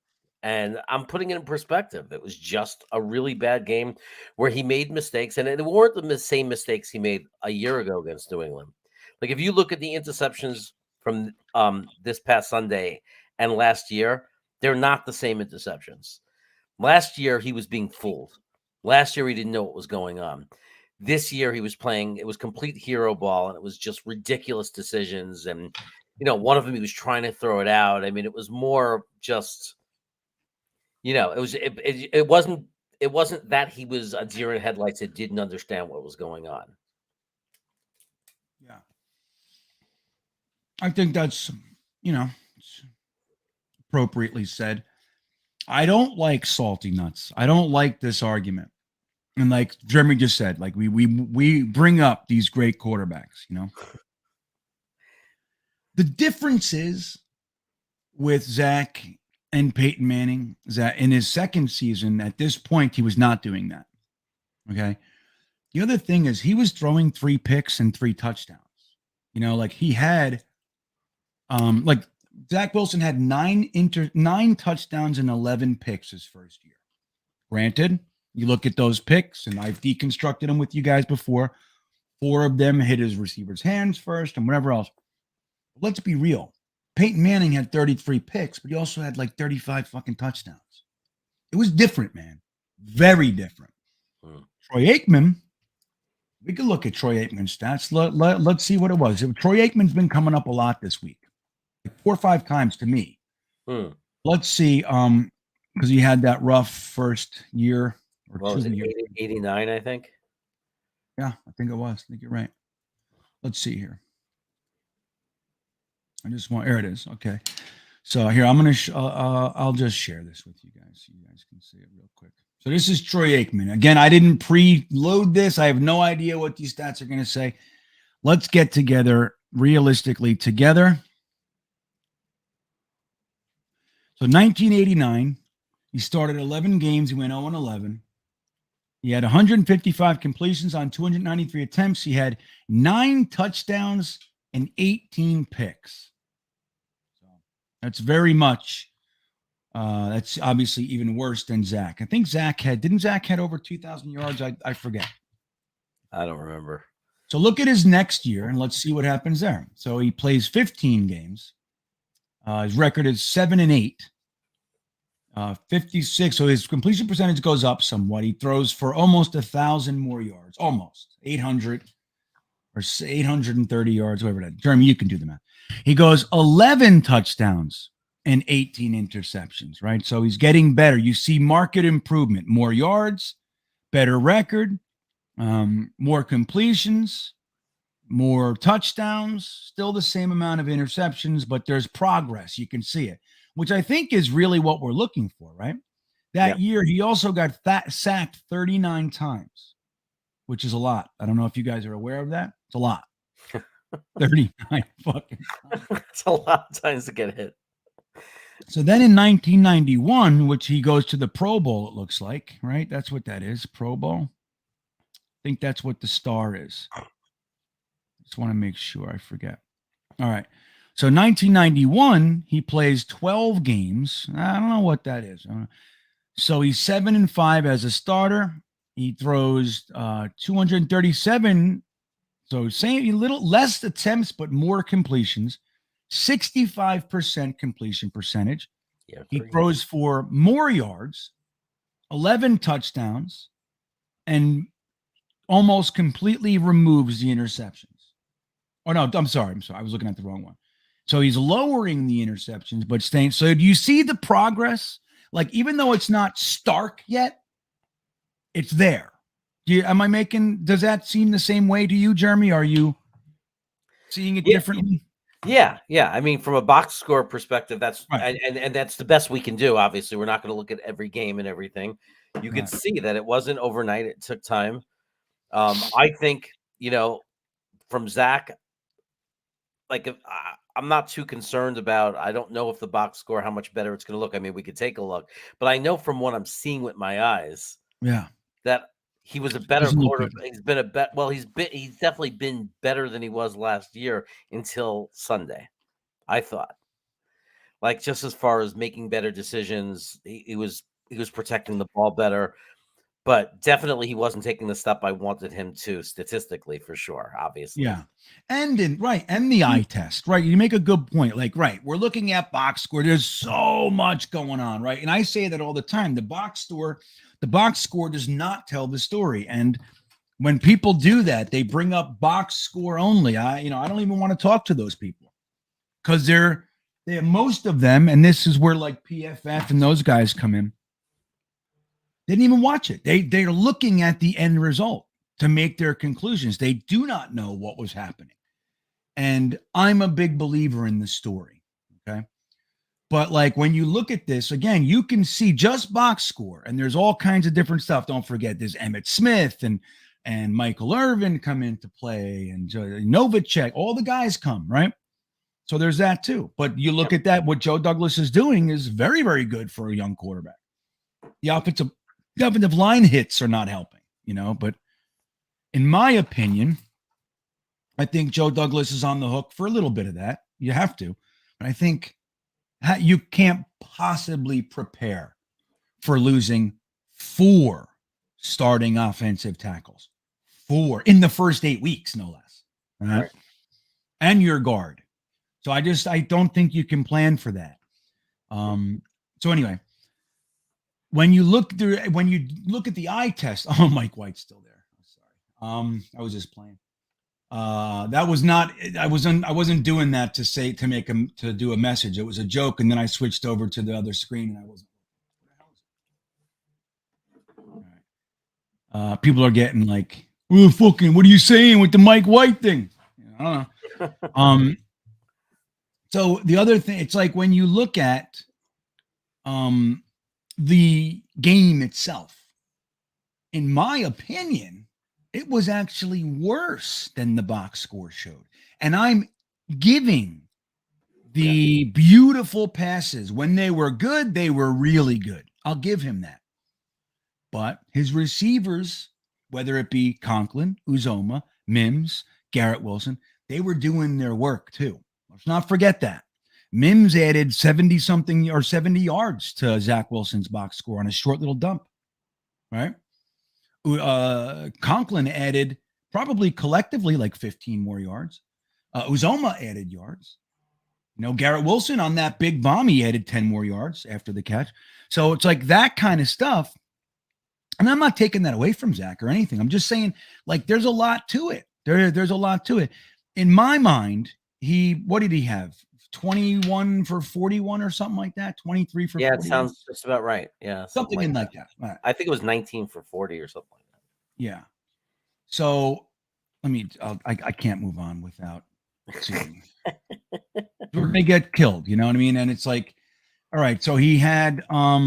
[SPEAKER 1] And I'm putting it in perspective. It was just a really bad game where he made mistakes, and it weren't the same mistakes he made a year ago against New England. Like if you look at the interceptions from this past Sunday and last year, they're not the same interceptions. Last year, he was being fooled. Last year, he didn't know what was going on. This year, he was playing, it was complete hero ball, and it was just ridiculous decisions. And, one of them, he was trying to throw it out. I mean, it was more just... it wasn't that he was a deer in headlights that didn't understand what was going on.
[SPEAKER 3] Yeah. I think that's, appropriately said. I don't like salty nuts. I don't like this argument. And like Jeremy just said, like we bring up these great quarterbacks, The difference is with Zach and Peyton Manning is that in his second season, at this point, he was not doing that. Okay. The other thing is he was throwing 3 picks and 3 touchdowns. Like he had, like Zach Wilson had 9 touchdowns and 11 picks his first year. Granted, you look at those picks, and I've deconstructed them with you guys before. 4 of them hit his receiver's hands first and whatever else. But let's be real. Peyton Manning had 33 picks, but he also had like 35 fucking touchdowns. It was different, man. Very different. Troy Aikman, we could look at Troy Aikman's stats. Let's see what it was. Troy Aikman's been coming up a lot this week. Like 4 or 5 times to me. Let's see, because he had that rough first year.
[SPEAKER 1] Or was it 89, I think?
[SPEAKER 3] Yeah, I think it was. I think you're right. Let's see here. I just want, here it is. Okay. So here, I'm going to, I'll just share this with you guys so you guys can see it real quick. So this is Troy Aikman. Again, I didn't preload this. I have no idea what these stats are going to say. Let's get together realistically together. So 1989, he started 11 games. He went 0-11. He had 155 completions on 293 attempts. He had 9 touchdowns and 18 picks. So that's very much, that's obviously even worse than Zach. I think didn't Zach had over 2,000 yards? I forget.
[SPEAKER 1] I don't remember.
[SPEAKER 3] So look at his next year and let's see what happens there. So he plays 15 games. His record is 7-8. 56. So his completion percentage goes up somewhat. He throws for almost 1,000 more yards, almost 800 or 830 yards, whatever that. Jeremy, you can do the math. He goes 11 touchdowns and 18 interceptions, right? So he's getting better. You see market improvement, more yards, better record, more completions, more touchdowns, still the same amount of interceptions, but there's progress. You can see it, which I think is really what we're looking for, right? That year, he also got sacked 39 times, which is a lot. I don't know if you guys are aware of that. It's a lot. 39 fucking times.
[SPEAKER 1] It's a lot of times to get hit.
[SPEAKER 3] So then in 1991, which he goes to the Pro Bowl, it looks like, right? That's what that is, Pro Bowl. I think that's what the star is. Just want to make sure I forget. All right. So 1991, he plays 12 games. I don't know what that is. So he's 7-5 as a starter. He throws 237. So same, a little less attempts, but more completions. 65% completion percentage.
[SPEAKER 1] Yeah,
[SPEAKER 3] he throws for more yards, 11 touchdowns, and almost completely removes the interceptions. Oh, no, I'm sorry. I was looking at the wrong one. So he's lowering the interceptions, but staying. So do you see the progress? Like, even though it's not stark yet, it's there. Does that seem the same way to you, Jeremy? Are you seeing it differently?
[SPEAKER 1] Yeah. I mean, from a box score perspective, that's
[SPEAKER 3] right.
[SPEAKER 1] and that's the best we can do. Obviously, we're not going to look at every game and everything. You can see that it wasn't overnight. It took time. I think, from Zach, like, if I'm not too concerned about, I don't know if the box score, how much better it's going to look. I mean, we could take a look, but I know from what I'm seeing with my eyes, that he was a better quarterback. He's been he's definitely been better than he was last year until Sunday. I thought, like, just as far as making better decisions, he was protecting the ball better. But definitely he wasn't taking the step I wanted him to, statistically, for sure, obviously.
[SPEAKER 3] Yeah. And the eye test, right? You make a good point. Like, right, we're looking at box score. There's so much going on, right? And I say that all the time. The box score does not tell the story. And when people do that, they bring up box score only. I don't even want to talk to those people because they're most of them, and this is where like PFF and those guys come in. They didn't even watch it. They're looking at the end result to make their conclusions. They do not know what was happening. And I'm a big believer in the story. Okay. But like when you look at this, again, you can see just box score, and there's all kinds of different stuff. Don't forget there's Emmitt Smith and Michael Irvin come into play, and Novacek, all the guys come, right? So there's that too. But you look at that, what Joe Douglas is doing is very, very good for a young quarterback. The offensive line hits are not helping, but in my opinion, I think Joe Douglas is on the hook for a little bit of that. You have to. But I think you can't possibly prepare for losing 4 starting offensive tackles. 4 in the first 8 weeks, no less. Right? And your guard. So I don't think you can plan for that. So anyway, when you look at the eye test, Mike White's still there. I'm sorry. I was just playing. That was not. I wasn't doing that to make him to do a message. It was a joke, and then I switched over to the other screen, and I wasn't. All right. People are getting like, "Oh, fucking! What are you saying with the Mike White thing?" I don't know. So the other thing, it's like when you look at the game itself, in my opinion, it was actually worse than the box score showed. And I'm giving the beautiful passes. When they were good, they were really good. I'll give him that. But his receivers, whether it be Conklin, Uzoma, Mims, Garrett Wilson, they were doing their work too. Let's not forget that. Mims added 70 something or 70 yards to Zach Wilson's box score on a short little dump, right? Conklin added probably collectively like 15 more yards. Uzoma added yards. Garrett Wilson on that big bomb, he added 10 more yards after the catch. So it's like that kind of stuff. And I'm not taking that away from Zach or anything. I'm just saying, like, there's a lot to it. There's a lot to it. In my mind, what did he have? 21 for 41 or something like that? 23 for 41?
[SPEAKER 1] It sounds just about right. Yeah.
[SPEAKER 3] Something in like that. Right.
[SPEAKER 1] I think it was 19 for 40 or something like that.
[SPEAKER 3] Yeah. So, I can't move on without seeing. We're going to get killed, you know what I mean? And it's like, all right, so he had, let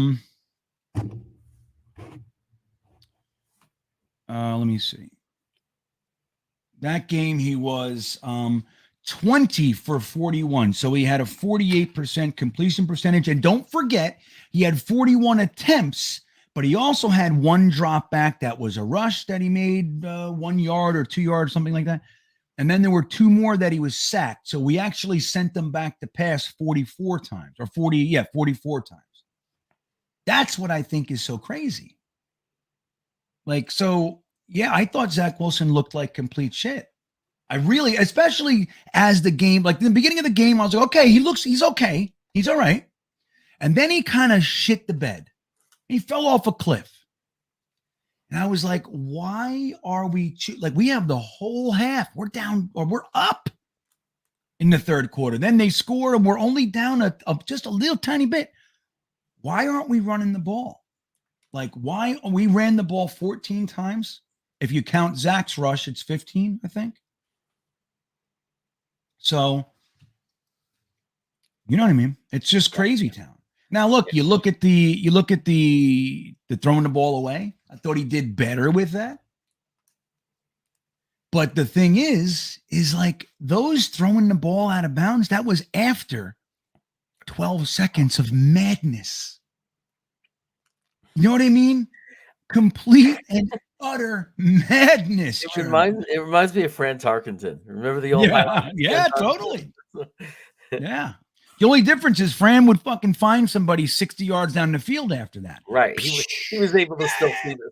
[SPEAKER 3] me see. That game he was 20 for 41. So he had a 48% completion percentage. And don't forget, he had 41 attempts, but he also had one drop back that was a rush that he made 1 yard or 2 yards, something like that. And then there were two more that he was sacked. So we actually sent them back to pass 44 times or 44 times. That's what I think is so crazy. Like, so, yeah, I thought Zach Wilson looked like complete shit. I really, especially as the game, like in the beginning of the game, I was like, okay, he's okay. He's all right. And then he kind of shit the bed. He fell off a cliff. And I was like, why are we, we have the whole half. We're down, or we're up in the third quarter. Then they score and we're only down just a little tiny bit. Why aren't we running the ball? Like, why we ran the ball 14 times? If you count Zach's rush, it's 15, I think. So, you know what I mean? It's just crazy town. Now, look, you look at the throwing the ball away. I thought he did better with that. But the thing is like those throwing the ball out of bounds, that was after 12 seconds of madness. You know what I mean? Complete and utter madness.
[SPEAKER 1] It reminds me of Fran Tarkenton. Remember the old
[SPEAKER 3] yeah, totally. Yeah. The only difference is Fran would fucking find somebody 60 yards down the field after that.
[SPEAKER 1] Right. He was able to still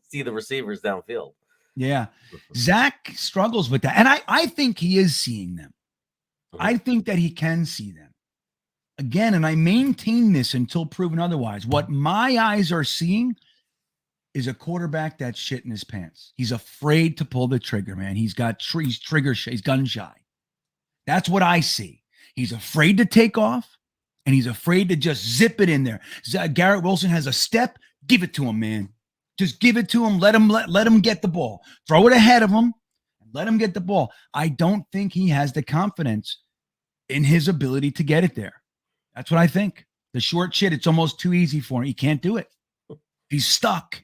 [SPEAKER 1] see the receivers downfield.
[SPEAKER 3] Yeah. Zach struggles with that. And I think he is seeing them. I think that he can see them. Again, and I maintain this until proven otherwise. What my eyes are seeing is a quarterback that's shit in his pants. He's afraid to pull the trigger, man. He's trigger shy. He's gun shy. That's what I see. He's afraid to take off, and he's afraid to just zip it in there. Garrett Wilson has a step. Give it to him, man. Just give it to him. Let him get the ball. Throw it ahead of him. Let him get the ball. I don't think he has the confidence in his ability to get it there. That's what I think. The short shit, it's almost too easy for him. He can't do it. He's stuck.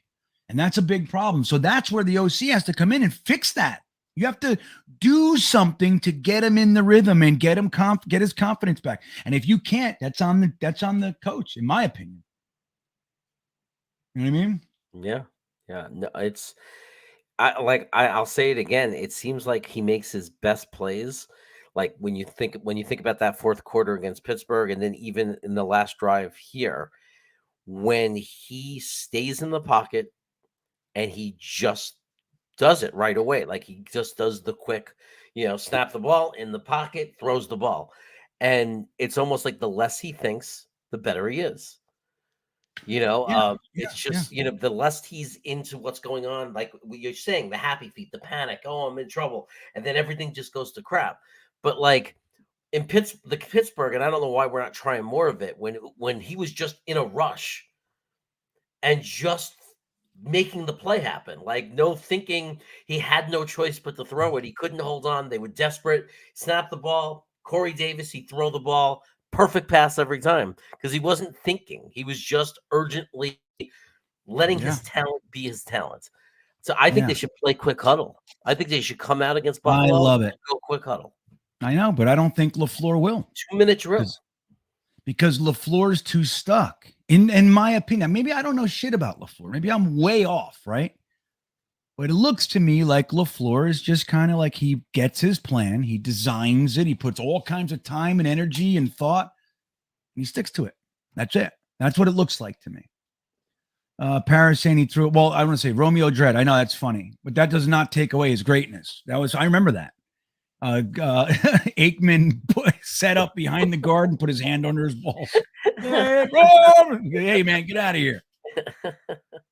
[SPEAKER 3] And that's a big problem. So that's where the OC has to come in and fix that. You have to do something to get him in the rhythm and get his confidence back. And if you can't, that's on the coach, in my opinion. You know what I mean?
[SPEAKER 1] Yeah. Yeah. No, I'll say it again. It seems like he makes his best plays. Like when you think about that fourth quarter against Pittsburgh, and then even in the last drive here, when he stays in the pocket and he just does it right away. Like he just does the quick, snap the ball in the pocket, throws the ball. And it's almost like the less he thinks, the better he is. It's just, the less he's into what's going on, like you're saying, the happy feet, the panic, oh, I'm in trouble. And then everything just goes to crap. But like in Pittsburgh, and I don't know why we're not trying more of it, when he was just in a rush and just making the play happen, like no thinking, he had no choice but to throw it. He couldn't hold on. They were desperate. Snap the ball. Corey Davis, he'd throw the ball. Perfect pass every time because he wasn't thinking. He was just urgently letting his talent be his talent. So I think they should play quick huddle. I think they should come out against Buffalo.
[SPEAKER 3] I love it.
[SPEAKER 1] And go quick huddle.
[SPEAKER 3] I know, but I don't think LaFleur will.
[SPEAKER 1] 2-minute drill.
[SPEAKER 3] Because LaFleur's too stuck. In my opinion, maybe I don't know shit about LaFleur. Maybe I'm way off, right? But it looks to me like LaFleur is just kind of like he gets his plan, he designs it, he puts all kinds of time and energy and thought, and he sticks to it. That's it. That's what it looks like to me. Paris saying he threw it. Well, I want to say Romeo Dredd. I know that's funny, but that does not take away his greatness. I remember that. Aikman set up behind the guard and put his hand under his balls. Hey, man, get out of here.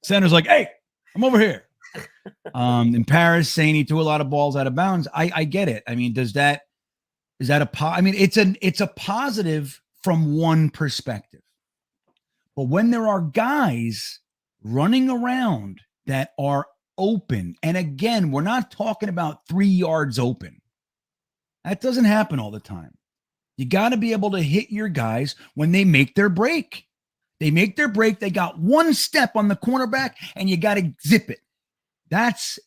[SPEAKER 3] Center's like, hey, I'm over here. And Paris saying he threw a lot of balls out of bounds. I get it. I mean, is that I mean, it's a positive from one perspective. But when there are guys running around that are open, and again, we're not talking about 3 yards open. That doesn't happen all the time. You got to be able to hit your guys when they make their break. They make their break. They got one step on the cornerback, and you got to zip it.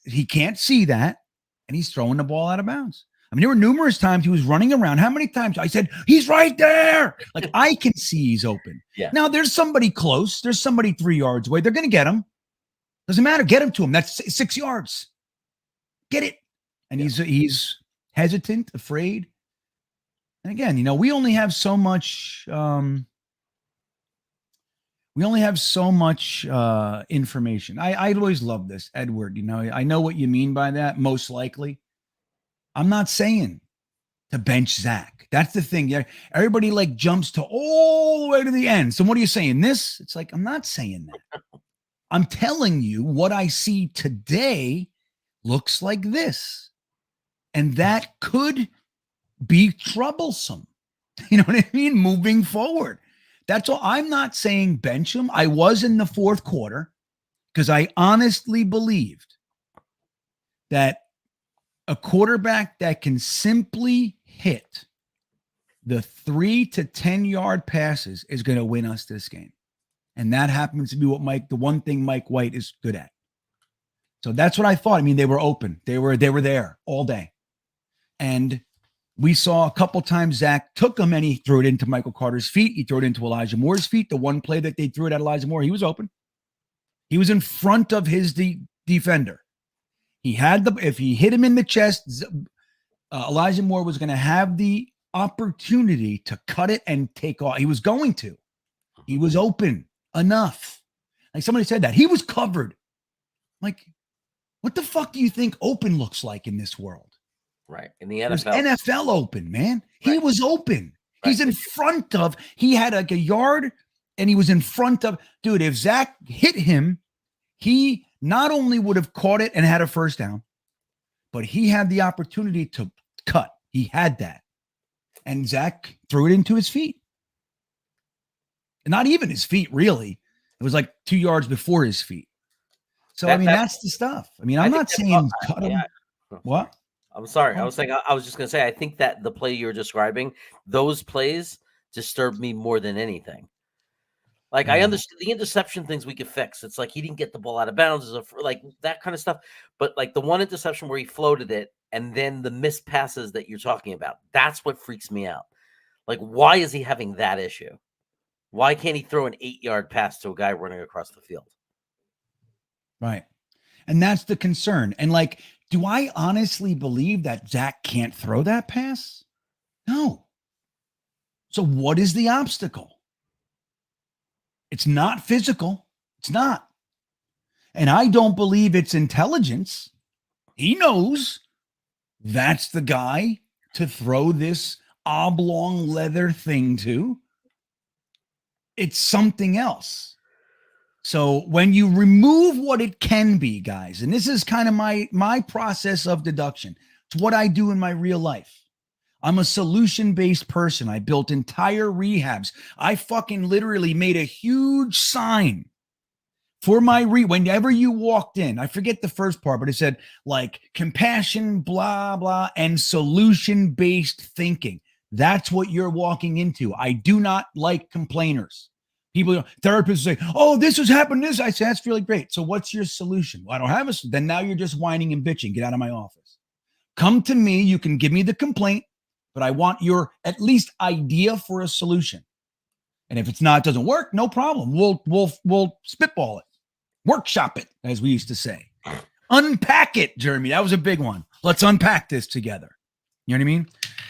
[SPEAKER 3] He can't see that, and he's throwing the ball out of bounds. I mean, there were numerous times he was running around. How many times I said, he's right there. Like, I can see he's open.
[SPEAKER 1] Yeah.
[SPEAKER 3] Now, there's somebody close. There's somebody 3 yards away. They're going to get him. Doesn't matter. Get him to him. That's 6 yards. Get it. And he's hesitant, afraid. And again, we only have so much information. I always love this, Edward. I know what you mean by that, most likely. I'm not saying to bench Zach. That's the thing. Yeah, everybody jumps to all the way to the end. So what are you saying? This? It's like, I'm not saying that. I'm telling you what I see today looks like this. And that could be troublesome. You know what I mean? Moving forward. That's all. I'm not saying bench him. I was in the fourth quarter because I honestly believed that a quarterback that can simply hit the 3 to 10 yard passes is going to win us this game. And that happens to be the one thing Mike White is good at. So that's what I thought. I mean, they were open. They were there all day. And we saw a couple times Zach took them and he threw it into Michael Carter's feet. He threw it into Elijah Moore's feet. The one play that they threw it at Elijah Moore, he was open. He was in front of his defender. He had if he hit him in the chest, Elijah Moore was going to have the opportunity to cut it and take off. He was going to. He was open enough. Like somebody said that. He was covered. Like, what the fuck do you think open looks like in this world?
[SPEAKER 1] Right. In the NFL.
[SPEAKER 3] NFL open, man. He
[SPEAKER 1] Right.
[SPEAKER 3] was open. Right. He's in front of, he had a yard and he was in front of, dude, if Zach hit him, he not only would have caught it and had a first down, but he had the opportunity to cut. He had that. And Zach threw it into his feet. Not even his feet, really. It was like 2 yards before his feet. So, that's the stuff. I mean, I'm not saying cut him. What?
[SPEAKER 1] I'm sorry. I was just going to say, I think that the play you're describing, those plays disturbed me more than anything. Like, I understand the interception things we could fix. It's like he didn't get the ball out of bounds, like that kind of stuff. But like the one interception where he floated it and then the missed passes that you're talking about, that's what freaks me out. Like, why is he having that issue? Why can't he throw an 8-yard pass to a guy running across the field?
[SPEAKER 3] Right. And that's the concern. And like, do I honestly believe that Zach can't throw that pass? No. So what is the obstacle? It's not physical. It's not. And I don't believe it's intelligence. He knows that's the guy to throw this oblong leather thing to. It's something else. So when you remove what it can be, guys, and this is kind of my process of deduction. It's what I do in my real life. I'm a solution-based person. I built entire rehabs. I fucking literally made a huge sign for my whenever you walked in. I forget the first part, but it said like compassion, blah, blah, and solution-based thinking. That's what you're walking into. I do not like complainers. People, therapists say, "Oh, this has happened. This." I say, "That's really great. So, what's your solution?" Well, I don't have a. Then now you're just whining and bitching. Get out of my office. Come to me. You can give me the complaint, but I want your at least idea for a solution. And if it's not, doesn't work, no problem. We'll spitball it, workshop it, as we used to say. Unpack it, Jeremy. That was a big one. Let's unpack this together. You know what I mean?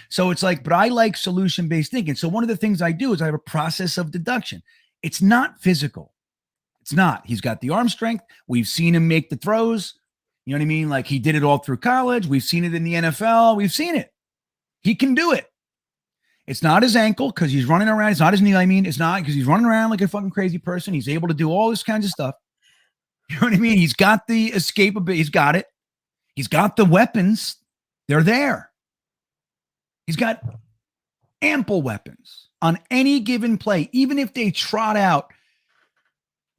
[SPEAKER 3] So it's like, but I like solution-based thinking. So one of the things I do is I have a process of deduction. It's not physical. It's not. He's got the arm strength. We've seen him make the throws. You know what I mean? Like he did it all through college. We've seen it in the NFL. We've seen it. He can do it. It's not his ankle because he's running around. It's not his knee. I mean, it's not because he's running around like a fucking crazy person. He's able to do all this kinds of stuff. You know what I mean? He's got the escapability. He's got it. He's got the weapons. They're there. He's got ample weapons on any given play. Even if they trot out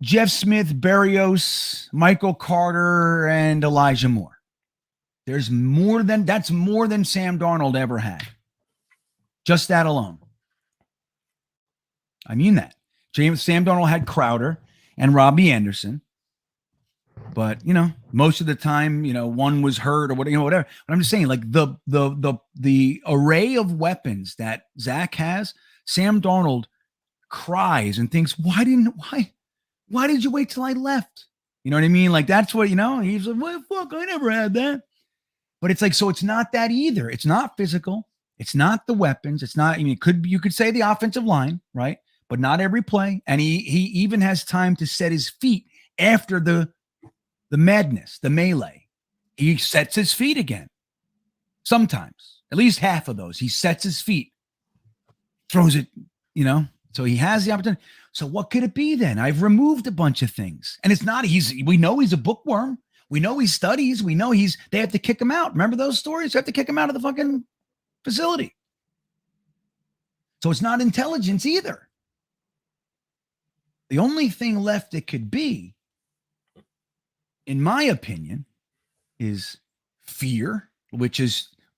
[SPEAKER 3] Jeff Smith, Berrios, Michael Carter, and Elijah Moore. That's more than Sam Darnold ever had. Just that alone. I mean that. Sam Darnold had Crowder and Robbie Anderson. But, most of the time, one was hurt or whatever. But I'm just saying, like the array of weapons that Zach has, Sam Darnold cries and thinks, why did you wait till I left? You know what I mean? Like, that's what, he's like, well, fuck, I never had that. But it's like, so it's not that either. It's not physical. It's not the weapons. It's not, you could say the offensive line, right? But not every play. And he even has time to set his feet after the madness, the melee. He sets his feet again. Sometimes, at least half of those, he sets his feet, throws it, so he has the opportunity. So what could it be then? I've removed a bunch of things. And it's not, we know he's a bookworm. We know he studies. We know they have to kick him out. Remember those stories? They have to kick him out of the fucking facility. So it's not intelligence either. The only thing left it could be, in my opinion, is fear, which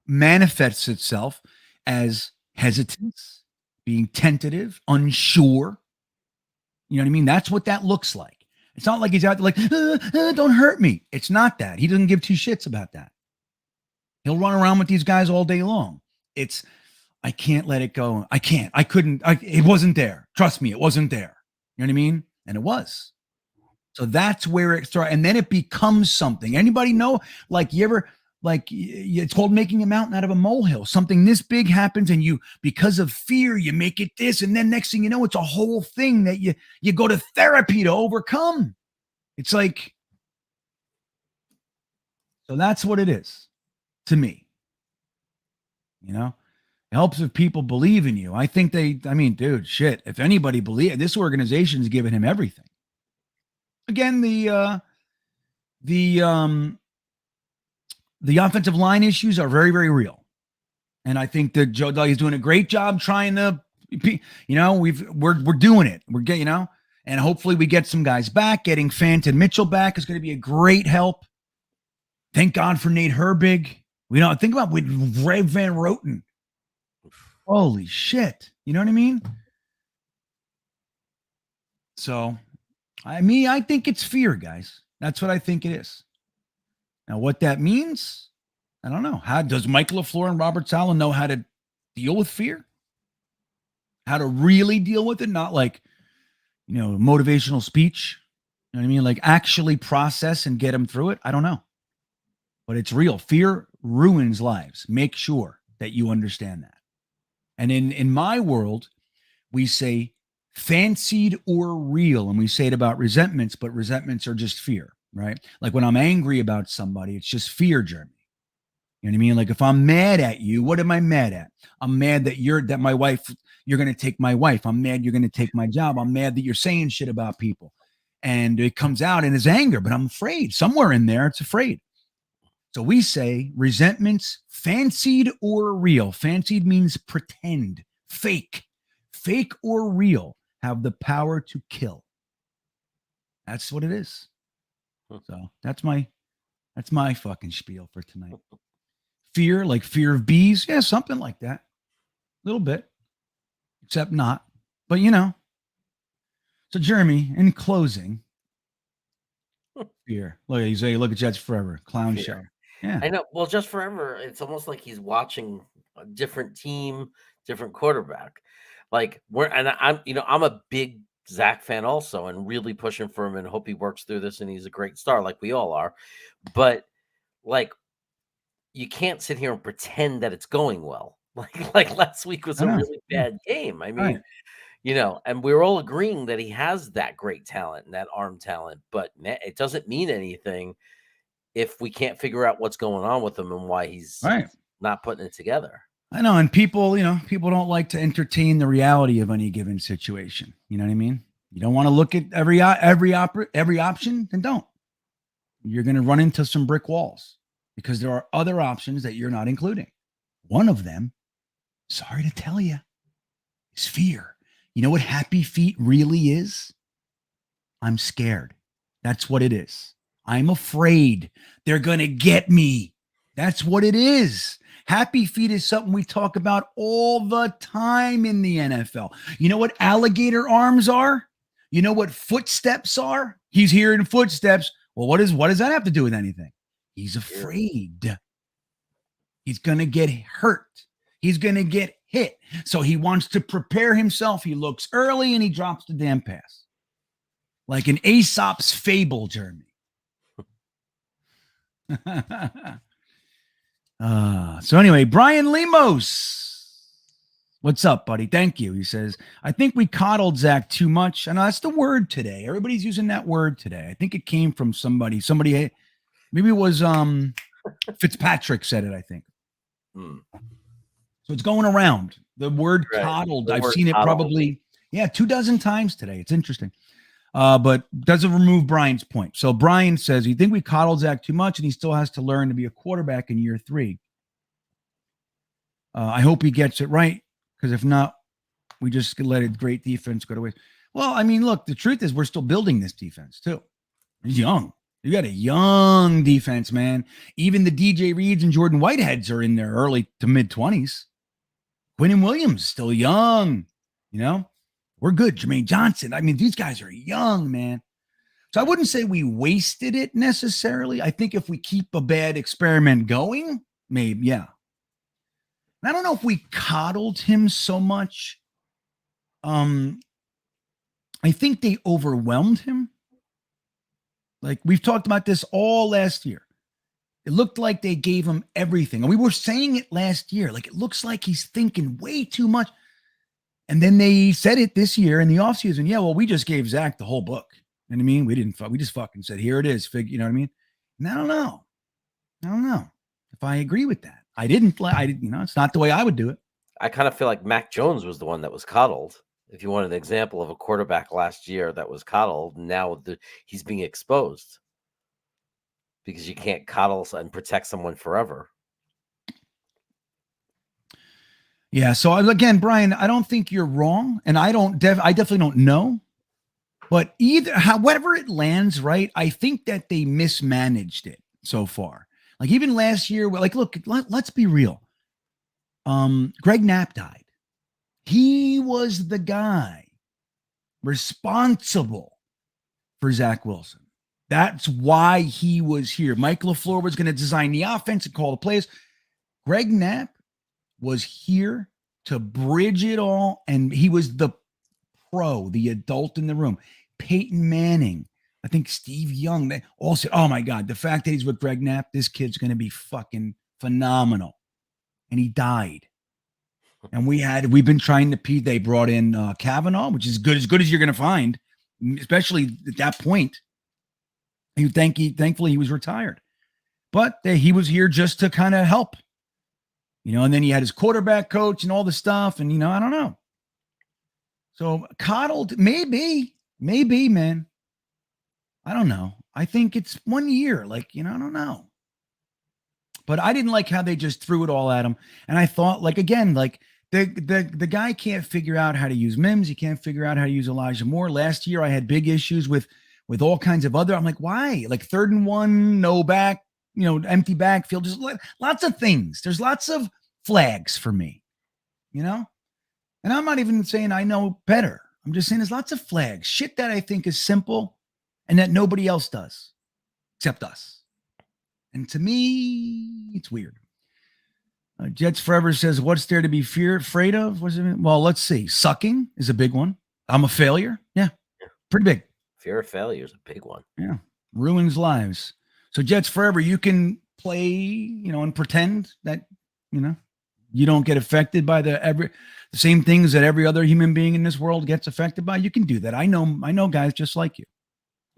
[SPEAKER 3] manifests itself as hesitance, being tentative, unsure. You know what I mean? That's what that looks like. It's not like he's out there like, don't hurt me. It's not that. He doesn't give two shits about that. He'll run around with these guys all day long. It's, I can't let it go. I can't. I couldn't. It wasn't there. Trust me, it wasn't there. You know what I mean? And it was. So that's where it starts. And then it becomes something. Anybody know? Like, it's called making a mountain out of a molehill. Something this big happens and because of fear, you make it this. And then next thing you know, it's a whole thing that you go to therapy to overcome. It's like, so that's what it is to me. It helps if people believe in you. I think dude, shit. If anybody this organization's given him everything. Again, the offensive line issues are very, very real. And I think that Joe Doug is doing a great job trying to, we're doing it. We're getting, and hopefully we get some guys back. Getting Fanton Mitchell back is going to be a great help. Thank God for Nate Herbig. Think about with Ray Van Roten. Holy shit. You know what I mean? So, I think it's fear, guys. That's what I think it is. Now, what that means, I don't know. How does Michael LaFleur and Robert Saleh know how to deal with fear? How to really deal with it? Not like, motivational speech. You know what I mean? Like actually process and get them through it. I don't know. But it's real. Fear ruins lives. Make sure that you understand that. And in my world, we say fancied or real. And we say it about resentments, but resentments are just fear, right? Like when I'm angry about somebody, it's just fear, Jeremy. You know what I mean? Like if I'm mad at you, what am I mad at? I'm mad that you're going to take my wife. I'm mad you're going to take my job. I'm mad that you're saying shit about people. And it comes out in his anger, but I'm afraid. Somewhere in there, it's afraid. So we say resentments, fancied or real. Fancied means pretend, fake. Fake or real have the power to kill. That's what it is. So that's my fucking spiel for tonight. Fear, like fear of bees. Yeah, something like that. little bit, except not. But So Jeremy, in closing, fear. Look, you say, look at Jets Forever, clown
[SPEAKER 1] Fear.
[SPEAKER 3] show. Yeah,
[SPEAKER 1] I know. Well, just forever, it's almost like he's watching a different team, different quarterback. Like I'm a big Zach fan also, and really pushing for him and hope he works through this and he's a great star, like we all are. But like, you can't sit here and pretend that it's going well. Like last week was
[SPEAKER 3] I
[SPEAKER 1] a
[SPEAKER 3] know.
[SPEAKER 1] really bad game. I
[SPEAKER 3] Right.
[SPEAKER 1] mean, and we're all agreeing that he has that great talent and that arm talent, but it doesn't mean anything if we can't figure out what's going on with him and why he's
[SPEAKER 3] Right.
[SPEAKER 1] not putting it together.
[SPEAKER 3] I know, and people don't like to entertain the reality of any given situation. You know what I mean? You don't want to look at every option, then don't. You're going to run into some brick walls because there are other options that you're not including. One of them, sorry to tell you, is fear. You know what happy feet really is? I'm scared. That's what it is. I'm afraid they're going to get me. That's what it is. Happy feet is something we talk about all the time in the NFL. You know what alligator arms are? You know what footsteps are? He's hearing footsteps. Well, what does that have to do with anything? He's afraid. He's going to get hurt. He's going to get hit. So he wants to prepare himself. He looks early and he drops the damn pass. Like an Aesop's fable, Jeremy. So anyway, Brian Lemos. What's up, buddy? Thank you. He says, I think we coddled Zach too much. And that's the word today. Everybody's using that word today. I think it came from somebody, maybe it was Fitzpatrick said it, I think. So it's going around. The word coddled. I've seen it probably, 24 times today. It's interesting. But doesn't remove Brian's point. So Brian says, you think we coddled Zach too much and he still has to learn to be a quarterback in year 3. I hope he gets it right, because if not, we just let a great defense go to waste. Well, I mean, look, the truth is we're still building this defense too. He's young. You got a young defense, man. Even the DJ Reeds and Jordan Whiteheads are in their early to mid-20s. Quinnen Williams still young, We're good. Jermaine Johnson. I mean, these guys are young, man. So I wouldn't say we wasted it necessarily. I think if we keep a bad experiment going, maybe, yeah. I don't know if we coddled him so much. I think they overwhelmed him. Like we've talked about this all last year. It looked like they gave him everything. And we were saying it last year. Like it looks like he's thinking way too much. And then they said it this year in the offseason. Yeah, well, we just gave Zach the whole book. You know what I mean? We just fucking said, here it is. You know what I mean? And I don't know if I agree with that. I didn't, it's not the way I would do it.
[SPEAKER 1] I kind of feel like Mac Jones was the one that was coddled. If you want an example of a quarterback last year that was coddled, now he's being exposed because you can't coddle and protect someone forever.
[SPEAKER 3] Yeah. So again, Brian, I don't think you're wrong, and I definitely don't know. But however it lands, right? I think that they mismanaged it so far. Like even last year, like, look, let's be real. Greg Knapp died. He was the guy responsible for Zach Wilson. That's why he was here. Mike LaFleur was going to design the offense and call the plays. Greg Knapp was here to bridge it all, and he was the pro, the adult in the room. Peyton Manning, I think Steve Young, they all said, oh my God, the fact that he's with Greg Knapp, this kid's going to be fucking phenomenal. And he died. And we've been trying to they brought in Kavanaugh, which is as good as you're going to find, especially at that point. Thankfully he was retired, but he was here just to kind of help, and then he had his quarterback coach and all the stuff. And, I don't know. So coddled, maybe, man. I don't know. I think it's 1 year. I don't know. But I didn't like how they just threw it all at him. And I thought, the guy can't figure out how to use Mims. He can't figure out how to use Elijah Moore. Last year, I had big issues with all kinds of other. I'm like, why? 3rd and 1, no back, empty backfield. Just lots of things. There's lots of flags for me, And I'm not even saying I know better. I'm just saying there's lots of flags, shit that I think is simple and that nobody else does except us. And to me, it's weird. Jets Forever says, what's there to be afraid of? What's it? Well, let's see. Sucking is a big one. I'm a failure. Yeah, pretty big.
[SPEAKER 1] Fear of failure is a big one.
[SPEAKER 3] Yeah, ruins lives. So Jets Forever, you can play, and pretend that, you don't get affected by the same things that every other human being in this world gets affected by. You can do that. I know guys just like you.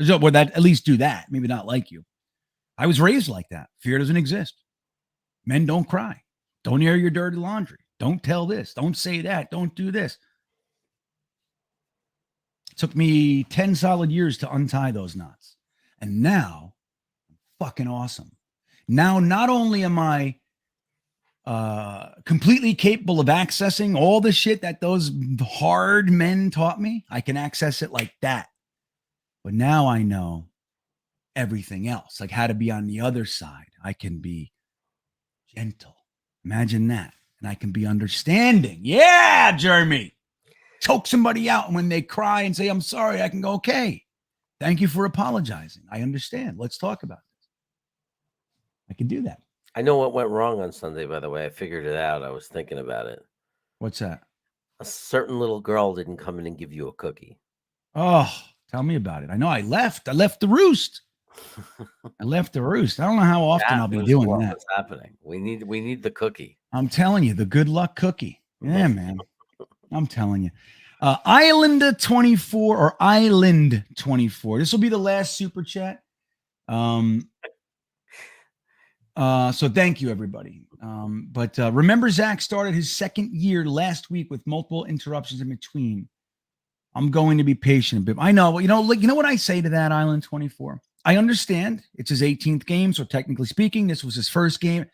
[SPEAKER 3] Or that at least do that. Maybe not like you. I was raised like that. Fear doesn't exist. Men don't cry. Don't air your dirty laundry. Don't tell this. Don't say that. Don't do this. It took me 10 solid years to untie those knots. And now, fucking awesome. Now, not only am I completely capable of accessing all the shit that those hard men taught me, I can access it like that. But now I know everything else, like how to be on the other side. I can be gentle. Imagine that. And I can be understanding. Yeah, Jeremy. Choke somebody out. And when they cry and say, I'm sorry, I can go, okay. Thank you for apologizing. I understand. Let's talk about this. I can do that.
[SPEAKER 1] I know what went wrong on Sunday, by the way. I figured it out. I was thinking about it.
[SPEAKER 3] What's that?
[SPEAKER 1] A certain little girl didn't come in and give you a cookie.
[SPEAKER 3] Oh, tell me about it. I know I left the roost. I left the roost. I don't know how often I'll be doing that.
[SPEAKER 1] What's happening? We need the cookie.
[SPEAKER 3] I'm telling you, the good luck cookie. Yeah, man. I'm telling you. Island 24 or Island 24. This will be the last super chat. So thank you, everybody. But remember, Zach started his second year last week with multiple interruptions in between. I'm going to be patient a bit. I know, you know what I say to that, Island 24? I understand it's his 18th game, so technically speaking, this was his first game.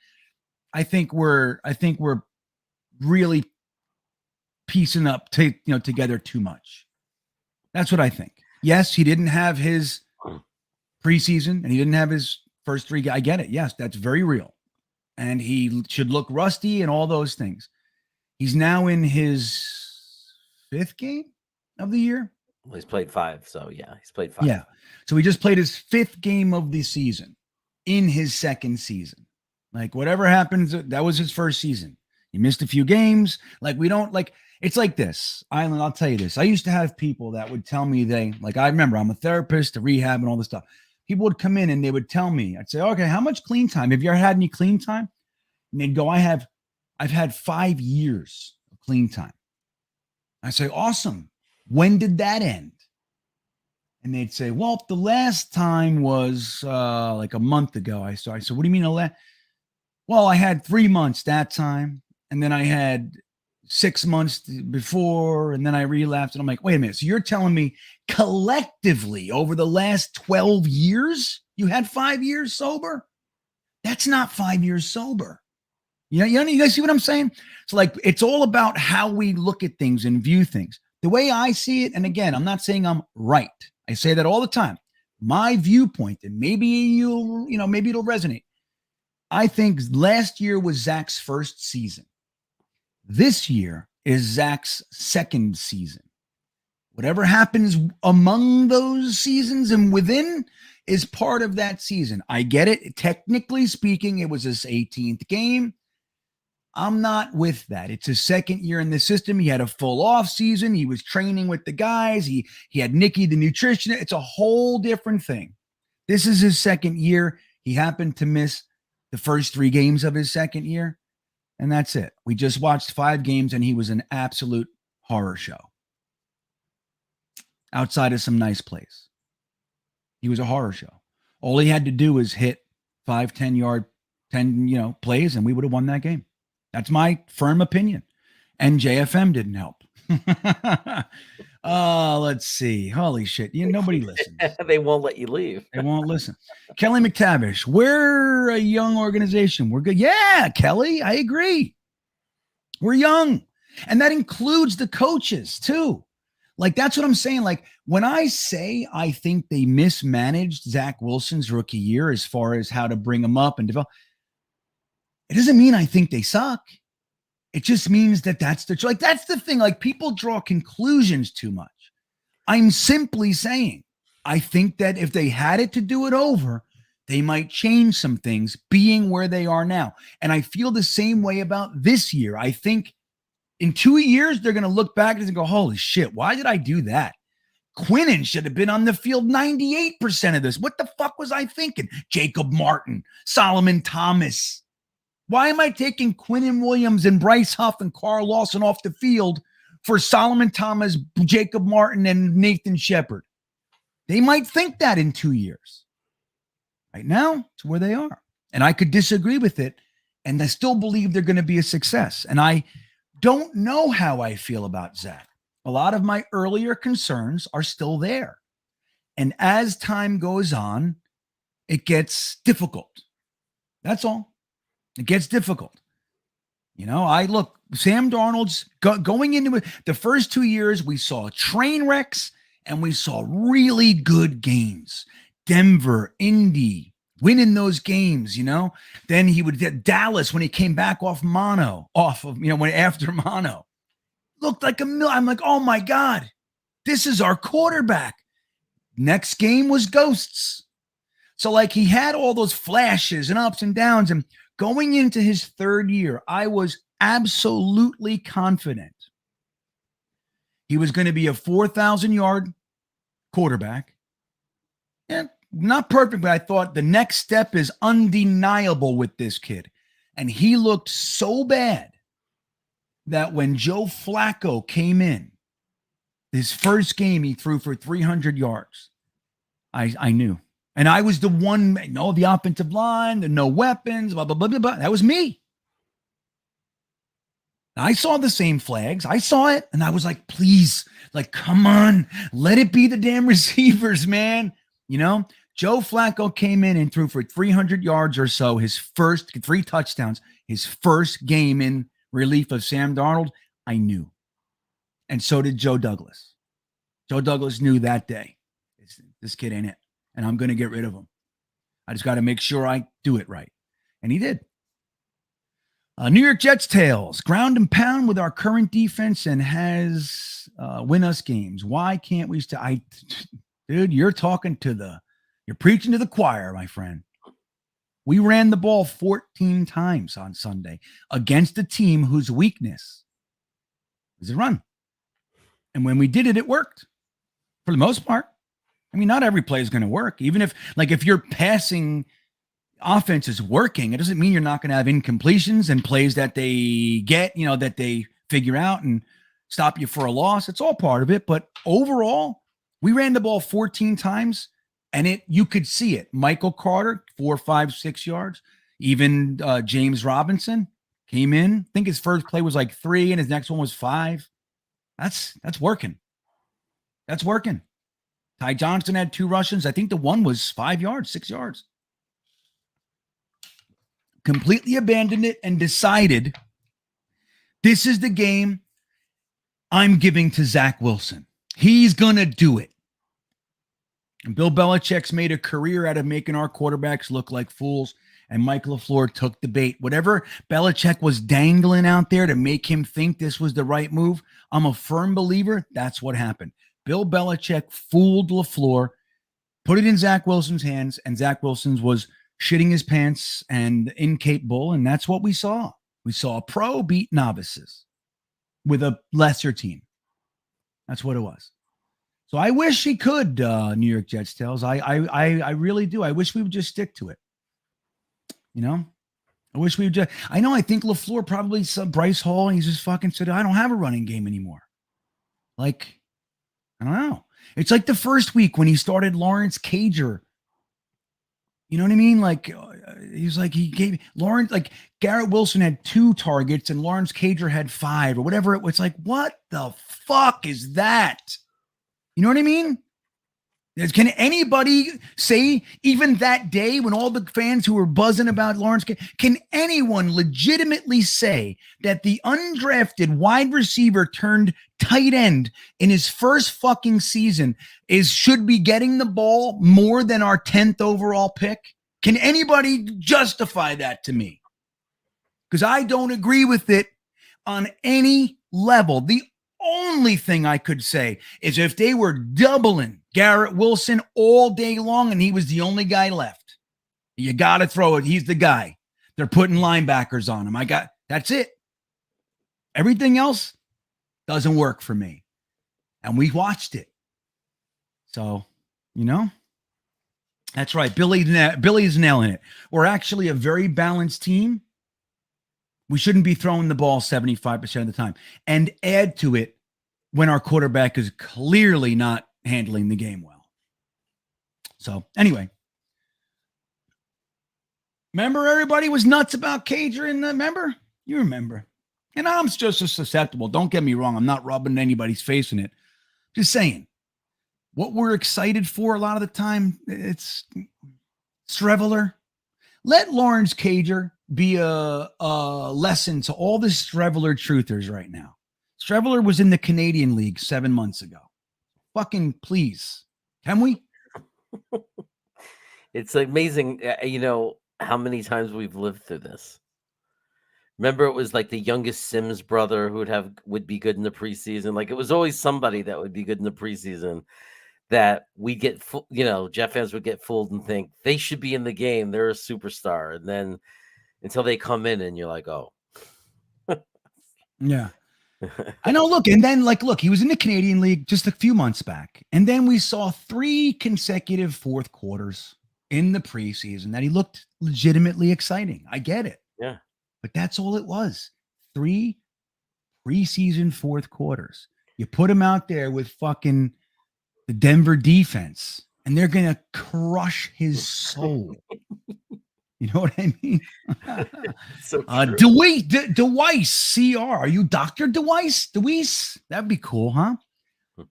[SPEAKER 3] I think we're really piecing up together too much. That's what I think. Yes, he didn't have his preseason and he didn't have his first three. I get it. Yes, that's very real. And he should look rusty and all those things. He's now in his fifth game of the year.
[SPEAKER 1] Well, he's played 5. So yeah, he's played 5.
[SPEAKER 3] Yeah. So he just played his 5th game of the season in his second season. Like whatever happens, that was his first season. He missed a few games. Like we don't like, it's like this. Island, I'll tell you this. I used to have people that would tell me I remember I'm a therapist, a rehab and all this stuff. People would come in and they would tell me, I'd say, okay, how much clean time? Have you ever had any clean time? And they'd go, I've had 5 years of clean time. I say, awesome. When did that end? And they'd say, well, the last time was like a month ago. I said, what do you mean? Well, I had 3 months that time. And then I had 6 months before. And then I relapsed. And I'm like, wait a minute. So you're telling me collectively over the last 12 years, you had 5 years sober? That's not 5 years sober. You guys see what I'm saying? So like, it's all about how we look at things and view things. The way I see it, and again, I'm not saying I'm right. I say that all the time. My viewpoint, and maybe maybe it'll resonate. I think last year was Zach's first season. This year is Zach's second season. Whatever happens among those seasons and within is part of that season. I get it. Technically speaking, it was his 18th game. I'm not with that. It's his second year in the system. He had a full off season. He was training with the guys. He had Nikki, the nutritionist. It's a whole different thing. This is his second year. He happened to miss the first 3 games of his second year. And that's it. We just watched 5 games and he was an absolute horror show. Outside of some nice plays. He was a horror show. All he had to do was hit 5, 10-yard, 10, plays and we would have won that game. That's my firm opinion. And JFM didn't help. Let's see. Holy shit. Nobody listens.
[SPEAKER 1] They won't let you leave.
[SPEAKER 3] They won't listen. Kelly McTavish, we're a young organization. We're good. Yeah, Kelly, I agree. We're young. And that includes the coaches too. Like, that's what I'm saying. Like, when I say I think they mismanaged Zach Wilson's rookie year as far as how to bring him up and develop, it doesn't mean I think they suck. It just means that that's the thing. Like, people draw conclusions too much. I'm simply saying, I think that if they had it to do it over, they might change some things being where they are now. And I feel the same way about this year. I think in 2 years, they're going to look back and go, holy shit, why did I do that? Quinnen should have been on the field 98% of this. What the fuck was I thinking? Jacob Martin, Solomon Thomas. Why am I taking Quinnen Williams and Bryce Huff and Carl Lawson off the field for Solomon Thomas, Jacob Martin, and Nathan Shepard? They might think that in 2 years. Right now, it's where they are. And I could disagree with it, and I still believe they're going to be a success. And I don't know how I feel about Zach. A lot of my earlier concerns are still there. And as time goes on, it gets difficult. That's all. It gets difficult. You know, Sam Darnold's going into it. The first 2 years, we saw train wrecks and we saw really good games. Denver, Indy, winning those games, you know. Then he would get Dallas when he came back after mono. Looked like I'm like, oh my God, this is our quarterback. Next game was ghosts. So like, he had all those flashes and ups and downs. And going into his third year, I was absolutely confident he was going to be a 4,000-yard quarterback. Yeah, not perfect, but I thought the next step is undeniable with this kid. And he looked so bad that when Joe Flacco came in, his first game, he threw for 300 yards. I knew. And I was the one, the offensive line, the no weapons, blah, blah, blah, blah, blah. That was me. I saw the same flags. I saw it. And I was like, please, like, come on, let it be the damn receivers, man. You know, Joe Flacco came in and threw for 300 yards or so, his first 3 touchdowns, his first game in relief of Sam Darnold. I knew. And so did Joe Douglas. Joe Douglas knew that day, this kid ain't it. And I'm going to get rid of him. I just got to make sure I do it right. And he did. New York Jets tales, ground and pound with our current defense and has win us games. Why can't we dude, you're preaching to the choir, my friend. We ran the ball 14 times on Sunday against a team whose weakness is the run. And when we did it, it worked for the most part. I mean, not every play is going to work. Even if your passing offense is working, it doesn't mean you're not going to have incompletions and plays that they get, that they figure out and stop you for a loss. It's all part of it. But overall, we ran the ball 14 times and you could see it. Michael Carter, 4, 5, 6 yards. Even James Robinson came in. I think his first play was like 3 and his next one was 5. That's working. That's working. Ty Johnson had 2 rushes. I think the one was 5 yards, 6 yards. Completely abandoned it and decided this is the game I'm giving to Zach Wilson. He's going to do it. And Bill Belichick's made a career out of making our quarterbacks look like fools. And Mike LaFleur took the bait. Whatever Belichick was dangling out there to make him think this was the right move, I'm a firm believer that's what happened. Bill Belichick fooled LaFleur, put it in Zach Wilson's hands, and Zach Wilson was shitting his pants and incapable, and that's what we saw. We saw a pro beat novices with a lesser team. That's what it was. So I wish he could, New York Jets tales. I really do. I wish we would just stick to it. I wish we would just. I think LaFleur probably saw Bryce Hall, and he's just fucking said, I don't have a running game anymore. Like, I don't know. It's like the first week when he started Lawrence Cager. You know what I mean? Like, he's like, he gave Lawrence, like Garrett Wilson had 2 targets and Lawrence Cager had 5 or whatever. It was like, what the fuck is that? You know what I mean? Can anybody say, even that day when all the fans who were buzzing about Lawrence, can anyone legitimately say that the undrafted wide receiver turned tight end in his first fucking season should be getting the ball more than our 10th overall pick? Can anybody justify that to me? Because I don't agree with it. on any level. The only thing I could say is if they were doubling Garrett Wilson all day long and he was the only guy left, you got to throw it. He's the guy. They're putting linebackers on him. That's it. Everything else doesn't work for me. And we watched it. So, that's right. Billy's nailing it. We're actually a very balanced team. We shouldn't be throwing the ball 75% of the time. And add to it when our quarterback is clearly not handling the game well. So, anyway. Remember everybody was nuts about Cager in the remember? You remember. And I'm just as susceptible. Don't get me wrong. I'm not rubbing anybody's face in it. Just saying. What we're excited for a lot of the time, it's Streveler. Let Lawrence Cager be a lesson to all the Streveler truthers right now. Streveler was in the Canadian League 7 months ago. Fucking please. Can we?
[SPEAKER 1] It's amazing, how many times we've lived through this. Remember, it was like the youngest Sims brother who would be good in the preseason. Like, it was always somebody that would be good in the preseason that we get, Jet fans would get fooled and think they should be in the game. They're a superstar. And then until they come in and you're like, oh.
[SPEAKER 3] Yeah. I know. Look, and then look, he was in the Canadian League just a few months back. And then we saw 3 consecutive fourth quarters in the preseason that he looked legitimately exciting. I get it.
[SPEAKER 1] Yeah.
[SPEAKER 3] But that's all it was. 3 preseason fourth quarters. You put him out there with fucking the Denver defense, and they're going to crush his soul. You know what I mean?
[SPEAKER 1] So
[SPEAKER 3] DeWeiss, CR. Are you Dr. DeWeiss? That'd be cool, huh?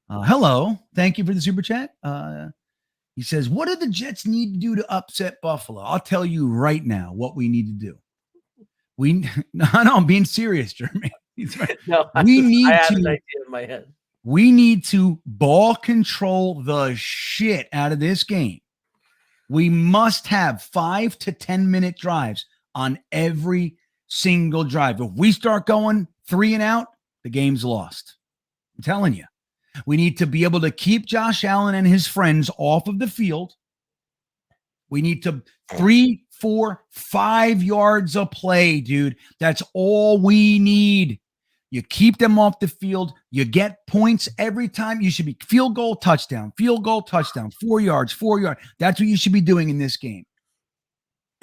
[SPEAKER 3] Hello. Thank you for the super chat. He says, what do the Jets need to do to upset Buffalo? I'll tell you right now what we need to do. No, I'm being serious, Jeremy.
[SPEAKER 1] No, I had an idea in my head.
[SPEAKER 3] We need to ball control the shit out of this game. We must have 5 to 10 minute drives on every single drive. If we start going 3 and out, the game's lost. I'm telling you. We need to be able to keep Josh Allen and his friends off of the field. We need to 3, 4, 5 yards a play, dude. That's all we need. You keep them off the field. You get points every time. You should be field goal, touchdown, 4 yards, 4 yards. That's what you should be doing in this game.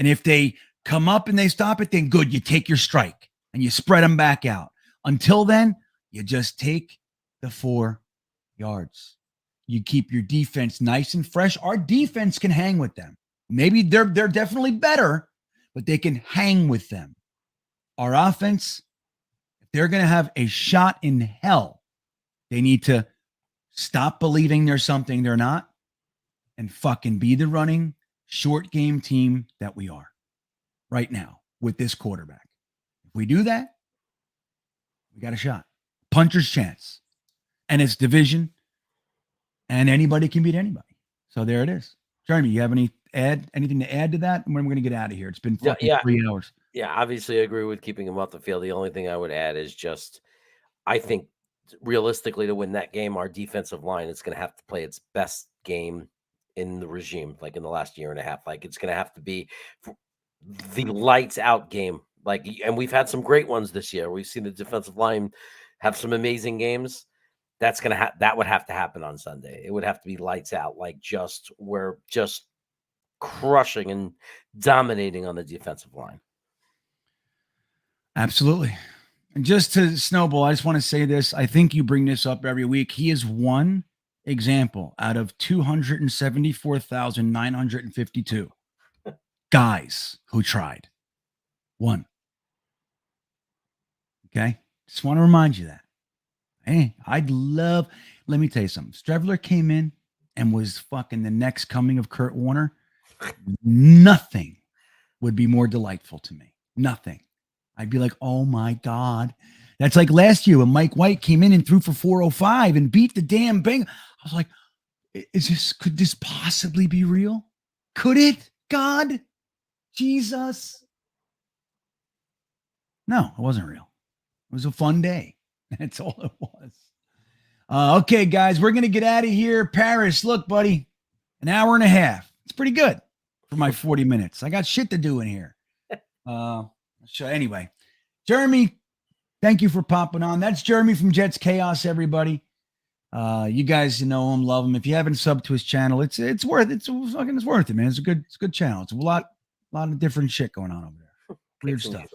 [SPEAKER 3] And if they come up and they stop it, then good. You take your strike and you spread them back out. Until then, you just take the 4 yards. You keep your defense nice and fresh. Our defense can hang with them. Maybe they're definitely better, but they can hang with them. Our offense, if they're going to have a shot in hell, they need to stop believing there's something they're not and fucking be the running short game team that we are right now with this quarterback. If we do that, we got a shot. Puncher's chance. And it's division, and anybody can beat anybody. So there it is. Jeremy, you have anything to add to that? And when we're going to get out of here? It's been 3 hours.
[SPEAKER 1] Yeah, obviously I agree with keeping him off the field. The only thing I would add is just, I think realistically to win that game, our defensive line is going to have to play its best game in the regime, like in the last year and a half. Like, it's going to have to be the lights out game. Like, and we've had some great ones this year. We've seen the defensive line have some amazing games. That would have to happen on Sunday. It would have to be lights out. Like, we're just crushing and dominating on the defensive line.
[SPEAKER 3] Absolutely. And just to snowball, I just want to say this. I think you bring this up every week. He is one example out of 274,952 guys who tried. One. Okay? Just want to remind you that. Hey, let me tell you something. Streveler came in and was fucking the next coming of Kurt Warner. Nothing would be more delightful to me. Nothing. I'd be like, oh my God. That's like last year when Mike White came in and threw for 405 and beat the damn Bengals. I was like, could this possibly be real? Could it? God? Jesus? No, it wasn't real. It was a fun day. That's all it was. Okay, guys, we're going to get out of here. Paris, look, buddy, an hour and a half. It's pretty good for my 40 minutes. I got shit to do in here. So anyway, Jeremy, thank you for popping on. That's Jeremy from Jets Chaos, everybody. You guys know him, love him. If you haven't subbed to his channel, it's worth it, man. It's a good channel. It's a lot of different shit going on over there. Weird stuff.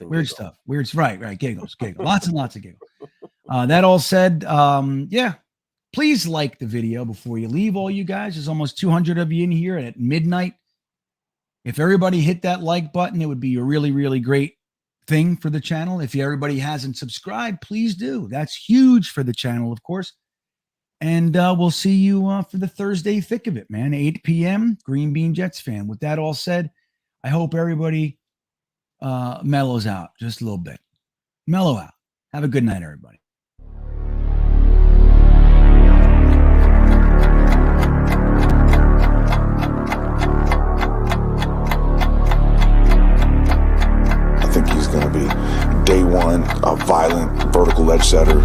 [SPEAKER 3] Weird stuff. Weird. Right. Giggles. Lots and lots of giggles. That all said, yeah, please like the video before you leave, all you guys. There's almost 200 of you in here at midnight. If everybody hit that like button, it would be a really, really great thing for the channel. If everybody hasn't subscribed, please do. That's huge for the channel, of course. And we'll see you for the Thursday thick of it, man. 8 p.m. GreenBean Jets fan. With that all said, I hope everybody mellows out just a little bit. Mellow out. Have a good night, everybody.
[SPEAKER 4] I think he's going to be day one, a violent vertical edge setter.